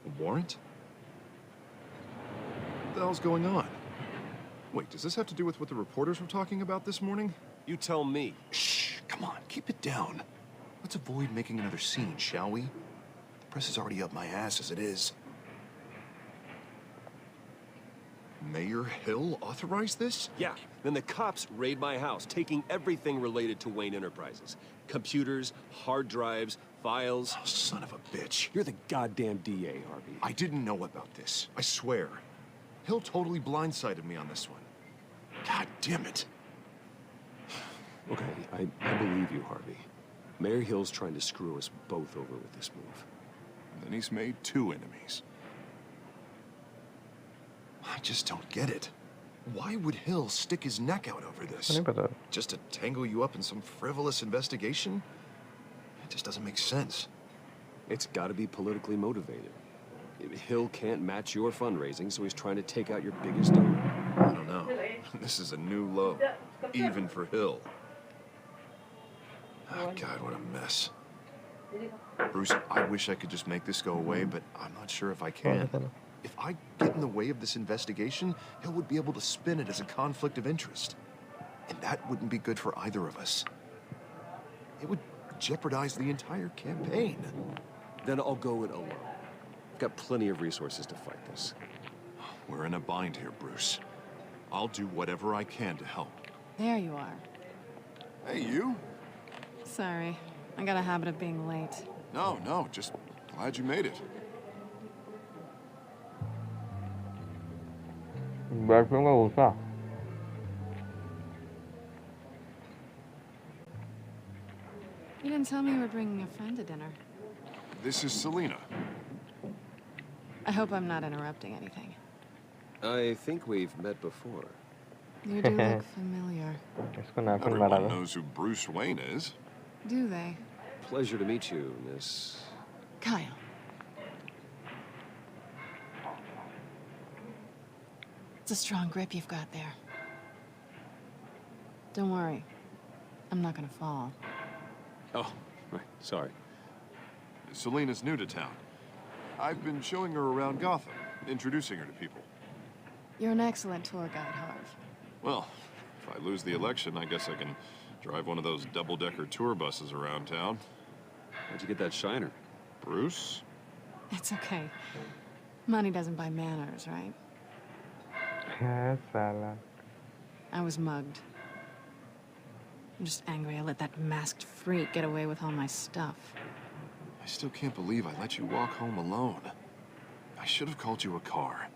Speaker 9: A warrant? What the hell's going on? Wait, does this have to do with what the reporters were talking about this morning?
Speaker 10: You tell me.
Speaker 9: Shh, come on, keep it down. let's avoid making another scene, shall we? The press is already up my ass as it is. Mayor Hill authorized this?
Speaker 10: Yeah, then the cops raid my house, taking everything related to Wayne Enterprises. Computers, hard drives, files.
Speaker 9: Oh, son of a bitch.
Speaker 10: You're the goddamn DA, Harvey.
Speaker 9: I didn't know about this, I swear. Hill totally blindsided me on this one. God damn it.
Speaker 10: Okay, I believe you, Harvey. Mayor Hill's trying to screw us both over with this move.
Speaker 9: And then he's made 2 enemies. I just don't get it. Why would Hill stick his neck out over this? Just to tangle you up in some frivolous investigation? It just doesn't make sense.
Speaker 10: It's gotta be politically motivated. Hill can't match your fundraising, so he's trying to take out your biggest donor.
Speaker 9: I don't know. This is a new low, even for Hill. Oh, God, what a mess. Bruce, I wish I could just make this go away, but I'm not sure if I can. If I get in the way of this investigation, Hill would be able to spin it as a conflict of interest. And that wouldn't be good for either of us. It would jeopardize the entire campaign.
Speaker 10: Then I'll go it alone. I've got plenty of resources to fight this.
Speaker 9: We're in a bind here, Bruce. I'll do whatever I can to help.
Speaker 6: There you are.
Speaker 9: Hey, you?
Speaker 6: Sorry. I got a habit of being late.
Speaker 9: No, just glad you made it.
Speaker 1: Berfilm me gusta.
Speaker 6: You didn't tell me you were bringing a friend to dinner.
Speaker 9: This is Selina.
Speaker 6: I hope I'm not interrupting anything.
Speaker 10: I think we've met before.
Speaker 6: You do look familiar.
Speaker 9: Everyone knows who Bruce Wayne is.
Speaker 6: Do they?
Speaker 10: Pleasure to meet you, Miss...
Speaker 6: Kyle. It's a strong grip you've got there. Don't worry. I'm not gonna fall.
Speaker 10: Oh, right. Sorry.
Speaker 9: Selina's new to town. I've been showing her around Gotham, introducing her to people.
Speaker 6: You're an excellent tour guide, Harv.
Speaker 9: Well, if I lose the election, I guess I can drive one of those double-decker tour buses around town.
Speaker 10: How'd you get that shiner?
Speaker 9: Bruce?
Speaker 6: It's okay. Money doesn't buy manners, right?
Speaker 1: Salah.
Speaker 6: I was mugged. I'm just angry I let that masked freak get away with all my stuff.
Speaker 9: I still can't believe I let you walk home alone. I should have called you a car.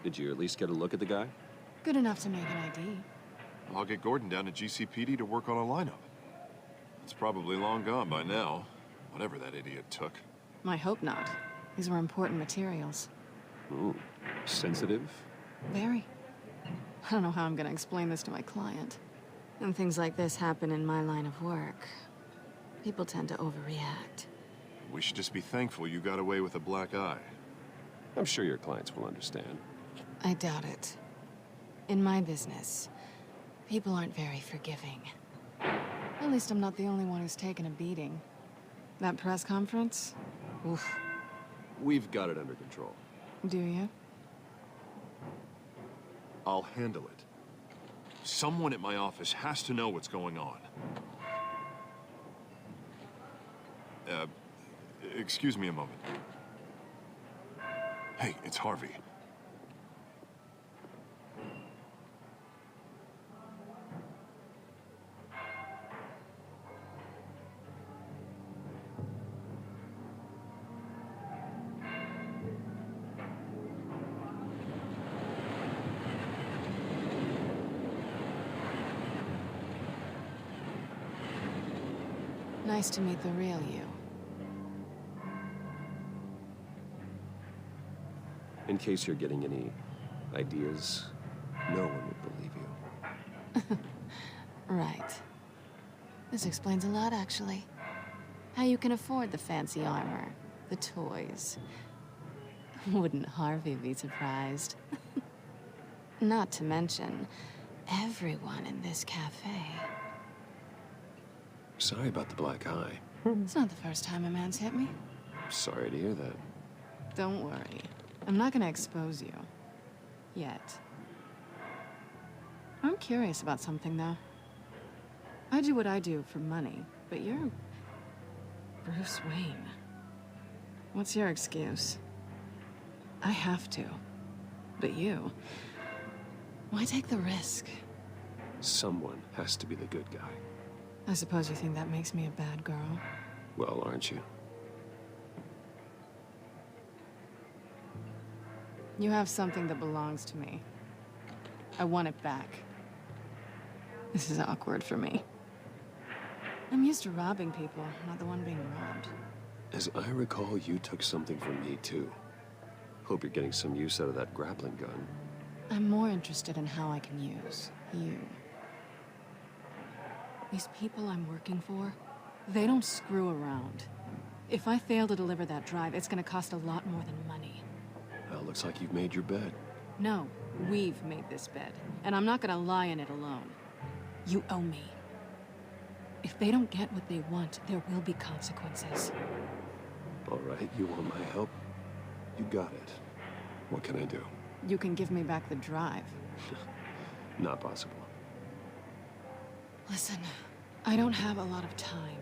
Speaker 10: Did you at least get a look at the guy?
Speaker 6: Good enough to make an ID.
Speaker 9: I'll get Gordon down to GCPD to work on a lineup. It's probably long gone by now, whatever that idiot took.
Speaker 6: I hope not. These were important materials.
Speaker 10: Ooh, sensitive?
Speaker 6: Very. I don't know how I'm gonna explain this to my client. And things like this happen in my line of work. People tend to overreact.
Speaker 9: We should just be thankful you got away with a black eye.
Speaker 10: I'm sure your clients will understand.
Speaker 6: I doubt it. In my business, people aren't very forgiving. At least I'm not the only one who's taken a beating. That press conference? Oof.
Speaker 10: We've got it under control.
Speaker 6: Do you?
Speaker 9: I'll handle it. Someone at my office has to know what's going on. Excuse me a moment. Hey, it's Harvey.
Speaker 6: Nice to meet the real you.
Speaker 10: In case you're getting any ideas, no one would believe you.
Speaker 6: Right. This explains a lot, actually. How you can afford the fancy armor, the toys. Wouldn't Harvey be surprised? Not to mention, everyone in this cafe.
Speaker 10: Sorry about the black eye.
Speaker 6: It's not the first time a man's hit me.
Speaker 10: Sorry to hear that.
Speaker 6: Don't worry. I'm not gonna expose you. Yet. I'm curious about something, though. I do what I do for money, but Bruce Wayne. What's your excuse? I have to. But you... why take the risk?
Speaker 10: Someone has to be the good guy.
Speaker 6: I suppose you think that makes me a bad girl?
Speaker 10: Well, aren't you?
Speaker 6: You have something that belongs to me. I want it back. This is awkward for me. I'm used to robbing people, not the one being robbed.
Speaker 10: As I recall, you took something from me, too. Hope you're getting some use out of that grappling gun.
Speaker 6: I'm more interested in how I can use you. These people I'm working for, they don't screw around. If I fail to deliver that drive, it's gonna cost a lot more than money.
Speaker 10: Well, looks like you've made your bed.
Speaker 6: No, we've made this bed, and I'm not gonna lie in it alone. You owe me. If they don't get what they want, there will be consequences.
Speaker 10: All right, you want my help? You got it. What can I do?
Speaker 6: You can give me back the drive.
Speaker 10: Not possible.
Speaker 6: Listen, I don't have a lot of time.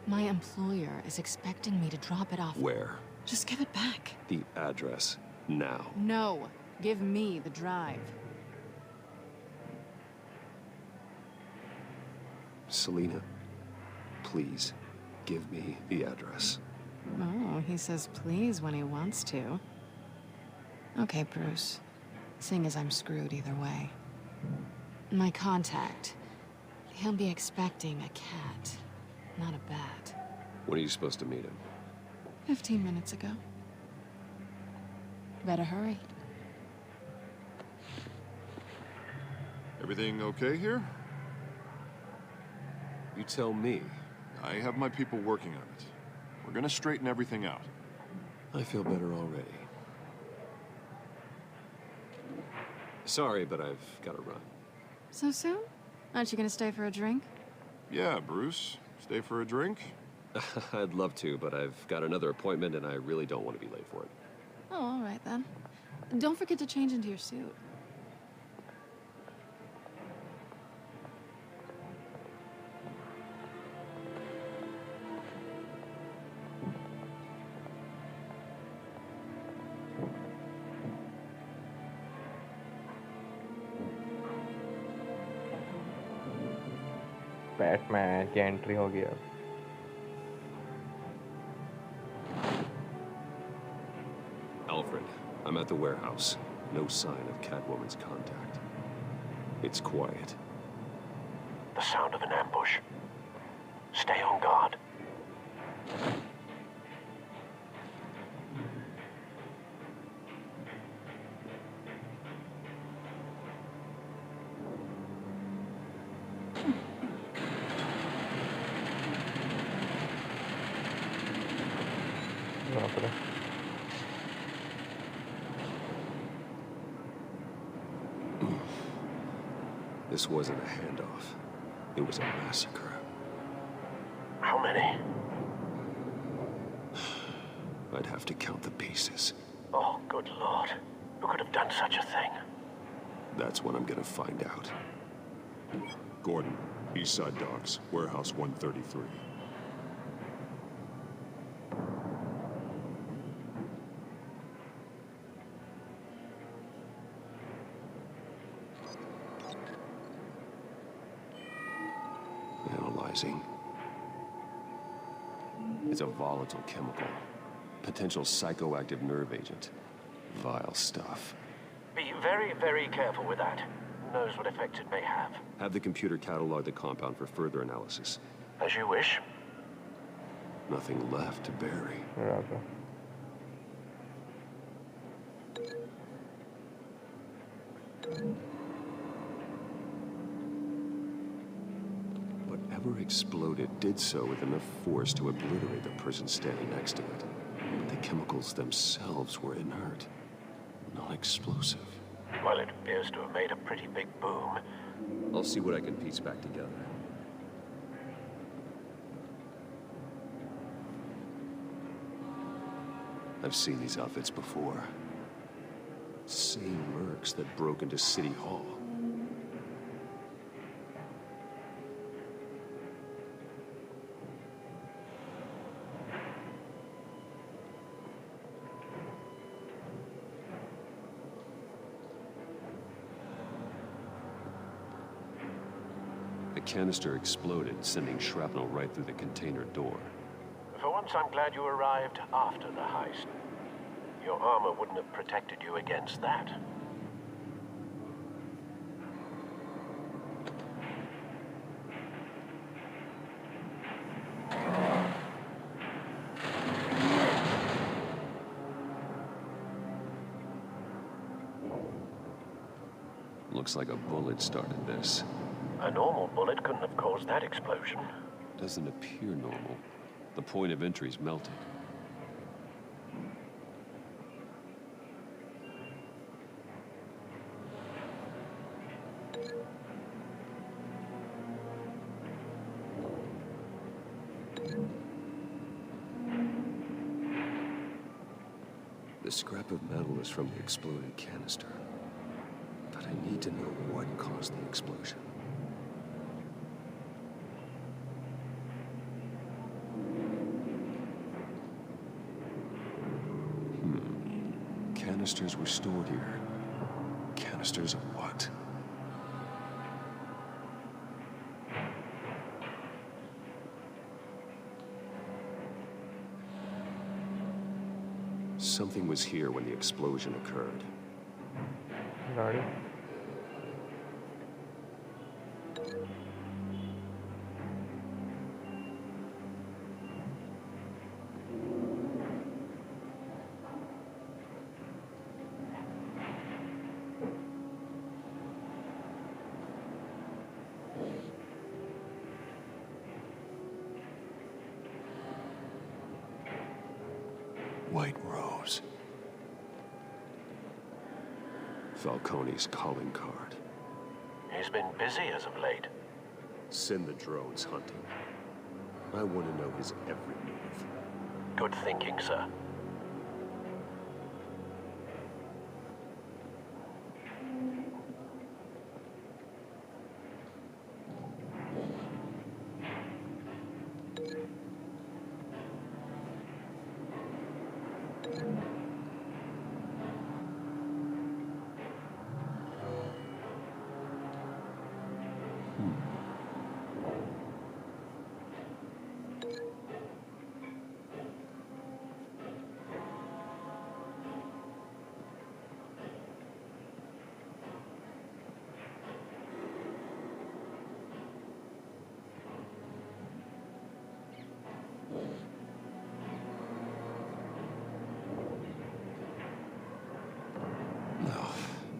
Speaker 6: My employer is expecting me to drop it off.
Speaker 10: Where?
Speaker 6: Just give it back.
Speaker 10: The address, now.
Speaker 6: No, give me the drive.
Speaker 10: Selina, please, give me the address.
Speaker 6: Oh, he says please when he wants to. Okay, Bruce. Seeing as I'm screwed either way. My contact. He'll be expecting a cat, not a bat.
Speaker 10: When are you supposed to meet him?
Speaker 6: 15 minutes ago. Better hurry.
Speaker 9: Everything okay here?
Speaker 10: You tell me.
Speaker 9: I have my people working on it. We're gonna straighten everything out.
Speaker 10: I feel better already. Sorry, but I've got to run.
Speaker 6: So soon? Aren't you gonna stay for a drink?
Speaker 9: Yeah, Bruce. Stay for a drink?
Speaker 10: I'd love to, but I've got another appointment and I really don't want to be late for it.
Speaker 6: Oh, all right then. Don't forget to change into your suit.
Speaker 1: Batman की entry हो गई अब.
Speaker 10: Alfred, I'm at the warehouse. No sign of Catwoman's contact. It's quiet.
Speaker 8: The sound of an ambush. Stay on guard.
Speaker 10: This wasn't a handoff. It was a massacre.
Speaker 8: How many?
Speaker 10: I'd have to count the pieces.
Speaker 8: Oh, good Lord. Who could have done such a thing?
Speaker 10: That's what I'm gonna find out.
Speaker 3: Gordon, Eastside Docks, Warehouse 133.
Speaker 10: Analyzing. It's a volatile chemical. Potential psychoactive nerve agent. Vile stuff.
Speaker 8: Be very, very careful with that. Who knows what effect it may have.
Speaker 10: Have the computer catalog the compound for further analysis.
Speaker 8: As you wish.
Speaker 10: Nothing left to bury.
Speaker 1: Bravo.
Speaker 10: Whatever exploded did so with enough force to obliterate the person standing next to it. But the chemicals themselves were inert, non-explosive.
Speaker 8: Well, it appears to have made a pretty big boom.
Speaker 10: I'll see what I can piece back together. I've seen these outfits before. Same mercs that broke into City Hall. canister exploded, sending shrapnel right through the container door.
Speaker 18: For once, I'm glad you arrived after the heist. Your armor wouldn't have protected you against that.
Speaker 10: Looks like a bullet started this.
Speaker 18: A normal bullet couldn't have caused that explosion.
Speaker 10: Doesn't appear normal. The point of entry's melted. The scrap of metal is from the exploded canister. But I need to know what caused the explosion. Canisters were stored here. Canisters of what? Something was here when the explosion occurred.
Speaker 1: Got it.
Speaker 10: White Rose. Falcone's calling card.
Speaker 18: He's been busy as of late.
Speaker 10: Send the drones hunting. I want to know his every move.
Speaker 18: Good thinking, sir.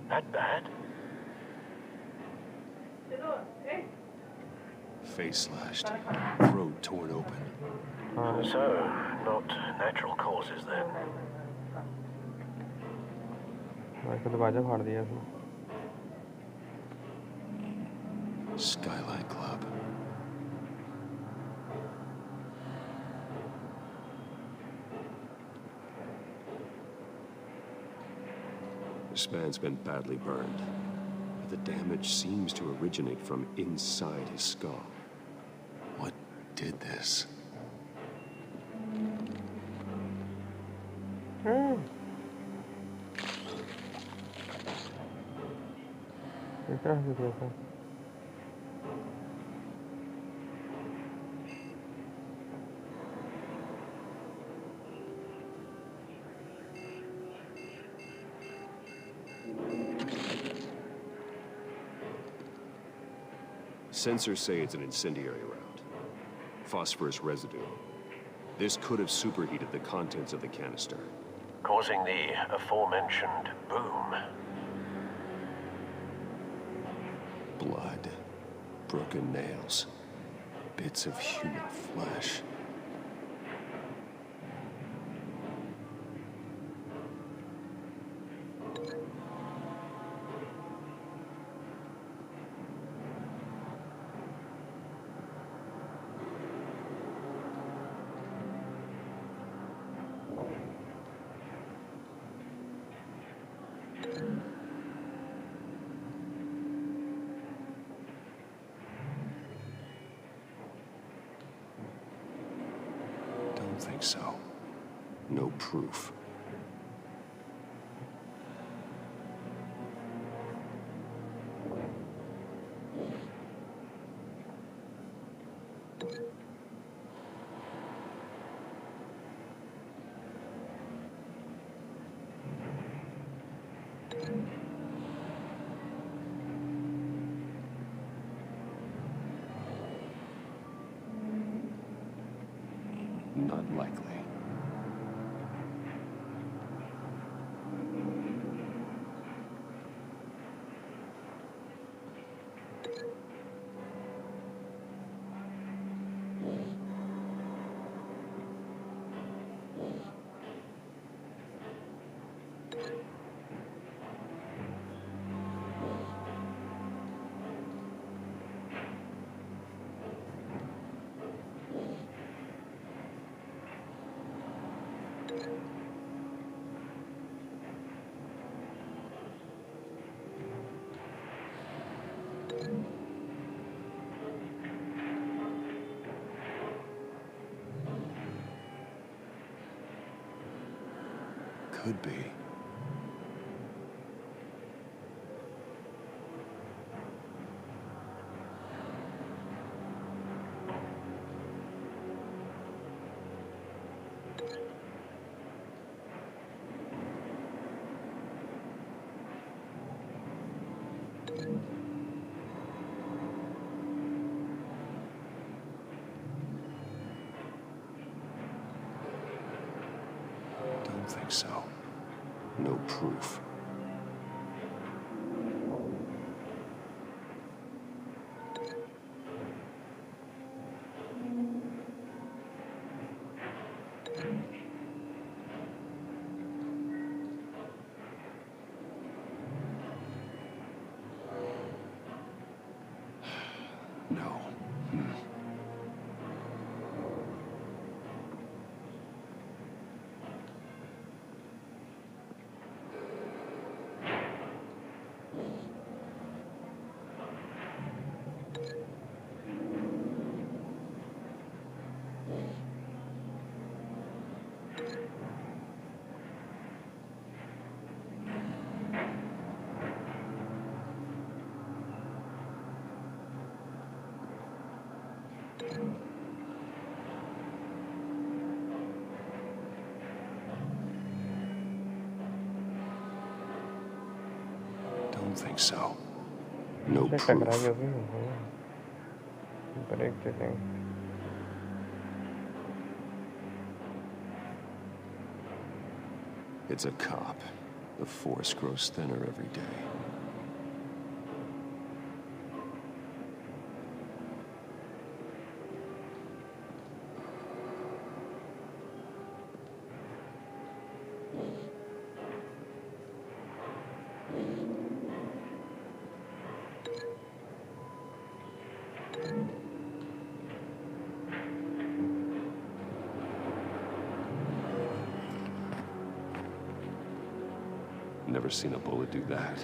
Speaker 18: That bad?
Speaker 10: Face slashed, throat torn open.
Speaker 18: So, not natural causes then.
Speaker 1: इसका दरवाजा फाड़ दिया इसने.
Speaker 10: Skyline Club. This man's been badly burned. The damage seems to originate from inside his skull. What did this? Sensors say it's an incendiary round. Phosphorus residue. This could have superheated the contents of the canister,
Speaker 18: Causing the aforementioned boom.
Speaker 10: Blood, broken nails, bits of human flesh. Don't think so. No proof. Not likely. Could be. Don't think so. No proof. No. Don't think so. No
Speaker 1: उससे
Speaker 10: proof.
Speaker 1: टकरा के भी break दे देंगे.
Speaker 10: It's a cop. The force grows thinner every day. Never seen a bullet do that.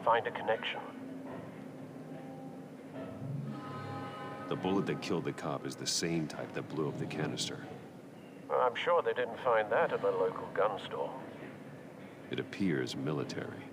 Speaker 18: Find a connection.
Speaker 10: The bullet that killed the cop is the same type that blew up the canister.
Speaker 18: Well, I'm sure they didn't find that at the local gun store.
Speaker 10: It appears military.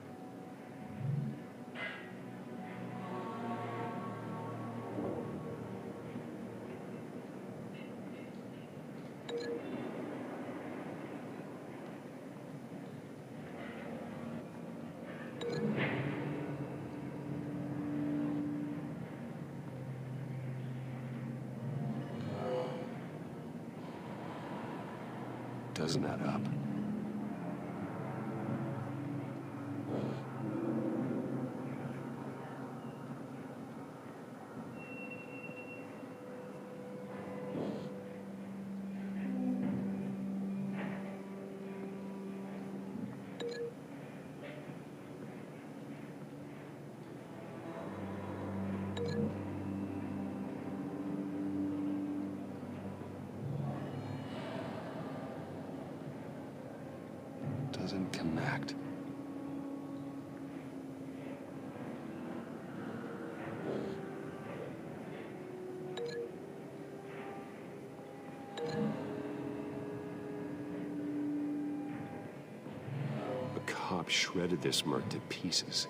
Speaker 10: Doesn't add up. doesn't connect. A cop shredded this merc to pieces,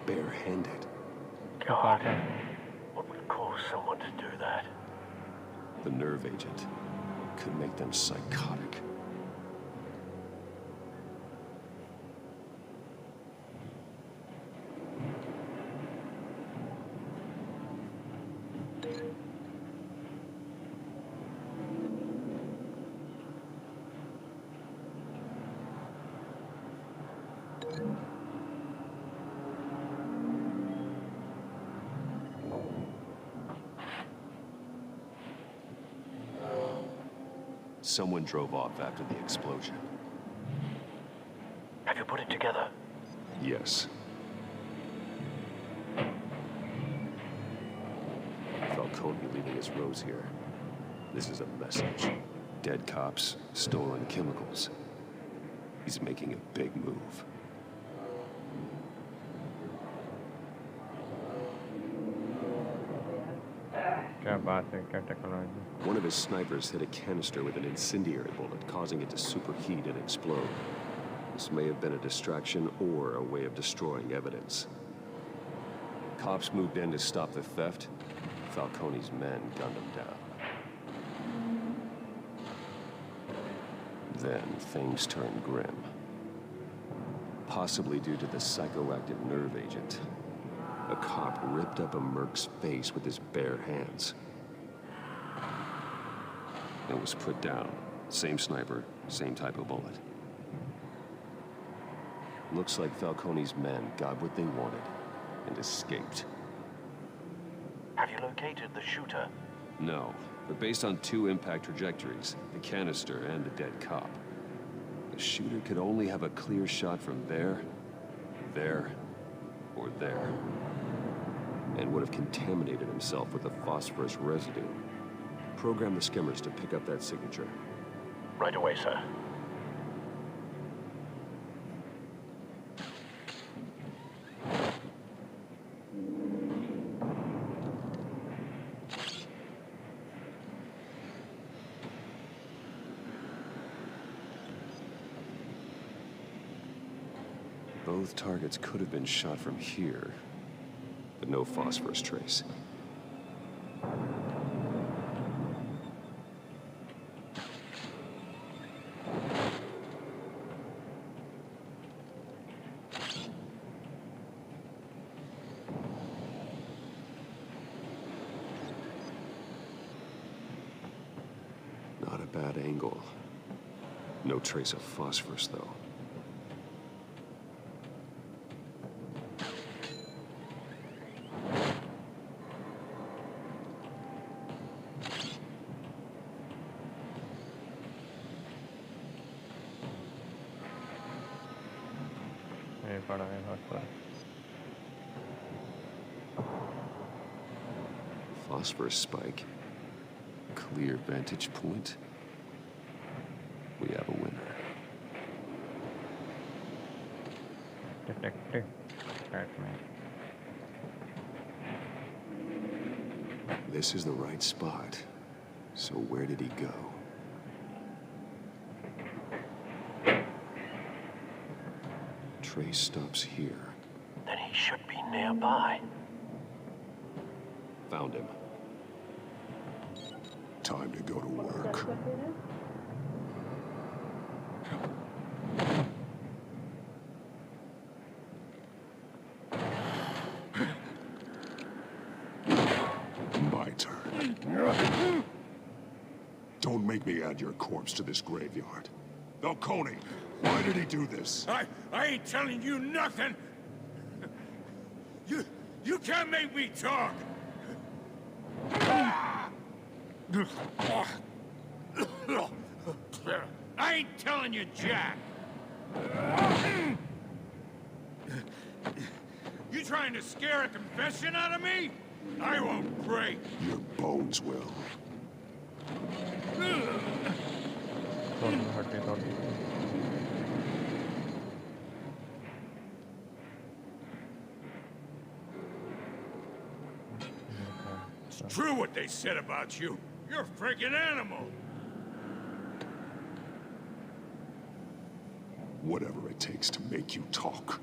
Speaker 10: barehanded.
Speaker 18: God, what would cause someone to do that?
Speaker 10: The nerve agent could make them psychotic. Someone drove off after the explosion.
Speaker 18: Have you put it together?
Speaker 10: Yes. Falcone leaving his rose here. This is a message. Dead cops, stolen chemicals. He's making a big move.
Speaker 1: क्या बात है, क्या technology?
Speaker 10: One of his snipers hit a canister with an incendiary bullet, causing it to superheat and explode. This may have been a distraction or a way of destroying evidence. Cops moved in to stop the theft. Falcone's men gunned him down. Then things turned grim. Possibly due to the psychoactive nerve agent. A cop ripped up a merc's face with his bare hands. It was put down. Same sniper, same type of bullet. Looks like Falcone's men got what they wanted and escaped.
Speaker 18: Have you located the shooter?
Speaker 10: No, but based on two impact trajectories, the canister and the dead cop, the shooter could only have a clear shot from there, or there, and would have contaminated himself with the phosphorus residue. Program the skimmers to pick up that signature.
Speaker 18: Right away, sir.
Speaker 10: Both targets could have been shot from here, but no phosphorus trace. Not a bad angle. No trace of phosphorus, though. Phosphorus spike. Clear vantage point. We have a winner.
Speaker 1: Detective Batman.
Speaker 10: This is the right spot. So where did he go? Trace stops here.
Speaker 18: Then he should be nearby.
Speaker 10: Found him.
Speaker 3: Time to go to work. My turn. Don't make me add your corpse to this graveyard. Falcone, why did he do this?
Speaker 5: I ain't telling you nothing. You can't make me talk. I ain't telling you, Jack. You trying to scare a confession out of me? I won't break.
Speaker 3: Your bones will.
Speaker 5: True what they said about you. You're a freaking animal.
Speaker 3: Whatever it takes to make you talk.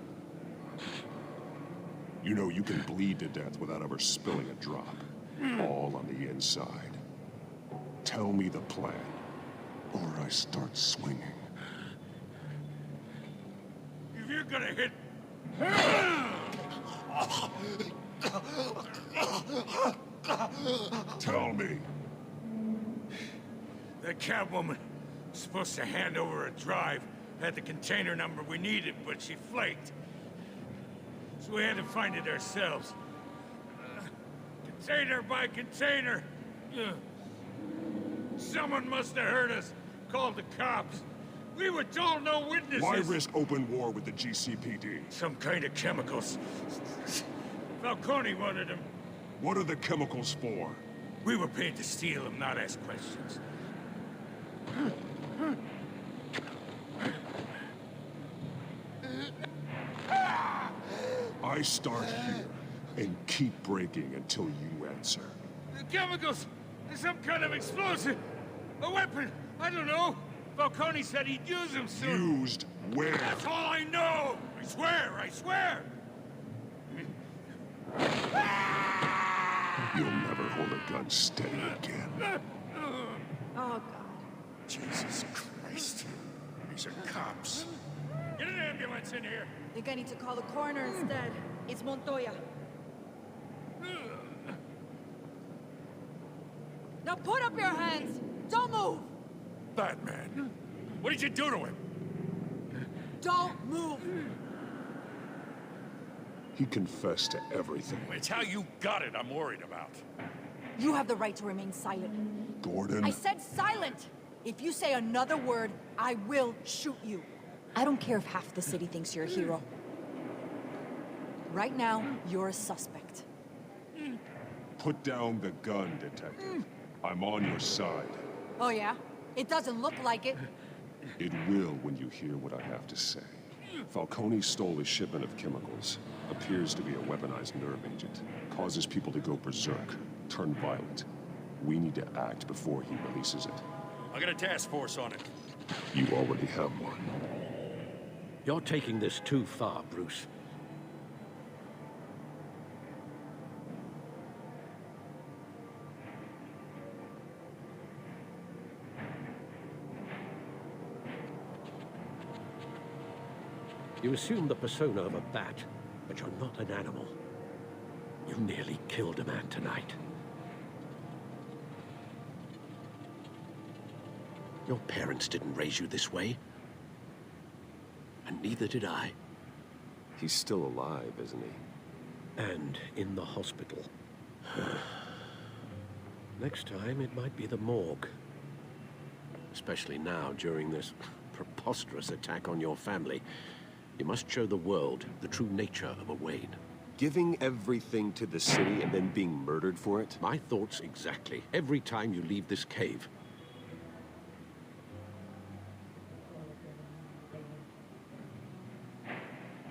Speaker 3: You know you can bleed to death without ever spilling a drop. All on the inside. Tell me the plan, or I start swinging.
Speaker 5: If you're gonna hit...
Speaker 3: Tell me.
Speaker 5: That Catwoman was supposed to hand over a drive, had the container number we needed, but she flaked. So we had to find it ourselves. Container by container. Someone must have heard us, called the cops. We were told no witnesses.
Speaker 3: Why risk open war with the GCPD?
Speaker 5: Some kind of chemicals. Falcone wanted them.
Speaker 3: What are the chemicals for?
Speaker 5: We were paid to steal them, not ask questions.
Speaker 3: I start here and keep breaking until you answer.
Speaker 5: The chemicals! There's some kind of explosive! A weapon! I don't know! Falcone said he'd use them soon.
Speaker 3: Used where?
Speaker 5: That's all I know! I swear! I swear!
Speaker 3: You'll never hold a gun steady again.
Speaker 11: Oh, God.
Speaker 5: Jesus Christ. These are cops. Get an ambulance in here!
Speaker 17: I think I need to call the coroner instead. It's Montoya. Now put up your hands! Don't move!
Speaker 5: Batman, what did you do to him?
Speaker 17: Don't move!
Speaker 3: He confessed to everything.
Speaker 5: It's how you got it I'm worried about.
Speaker 17: You have the right to remain silent.
Speaker 3: Gordon?
Speaker 17: I said silent! If you say another word, I will shoot you. I don't care if half the city thinks you're a hero. Right now, you're a suspect.
Speaker 3: Put down the gun, detective. I'm on your side.
Speaker 17: Oh yeah? It doesn't look like it.
Speaker 3: It will when you hear what I have to say. Falcone stole a shipment of chemicals. Appears to be a weaponized nerve agent. Causes people to go berserk, turn violent. We need to act before he releases it.
Speaker 5: I got a task force on it.
Speaker 3: You already have one.
Speaker 8: You're taking this too far, Bruce. You assume the persona of a bat, but you're not an animal. You nearly killed a man tonight. Your parents didn't raise you this way. And neither did I.
Speaker 10: He's still alive, isn't he?
Speaker 8: And in the hospital. Next time, it might be the morgue. Especially now, during this preposterous attack on your family. You must show the world the true nature of a Wayne.
Speaker 10: Giving everything to the city and then being murdered for it?
Speaker 8: My thoughts exactly. Every time you leave this cave.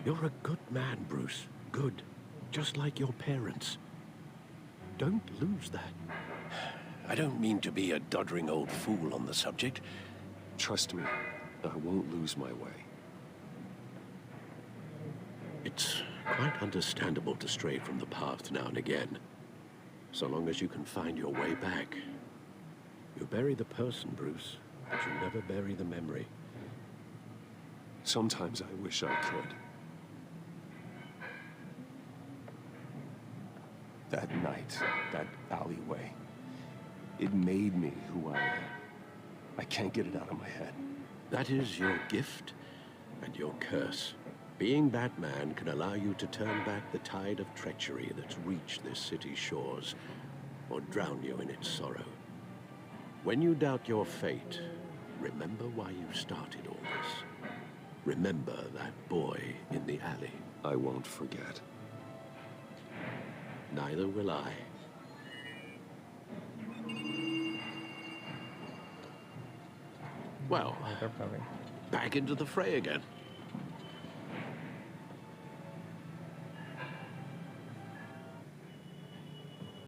Speaker 8: You're a good man, Bruce. Good. Just like your parents. Don't lose that. I don't mean to be a doddering old fool on the subject.
Speaker 10: Trust me, I won't lose my way.
Speaker 8: It's quite understandable to stray from the path now and again. So long as you can find your way back. You bury the person, Bruce, but you never bury the memory.
Speaker 10: Sometimes I wish I could. That night, that alleyway, it made me who I am. I can't get it out of my head.
Speaker 8: That is your gift and your curse. Being Batman can allow you to turn back the tide of treachery that's reached this city's shores, or drown you in its sorrow. When you doubt your fate, remember why you started all this. Remember that boy in the alley.
Speaker 10: I won't forget.
Speaker 8: Neither will I. Well, back into the fray again.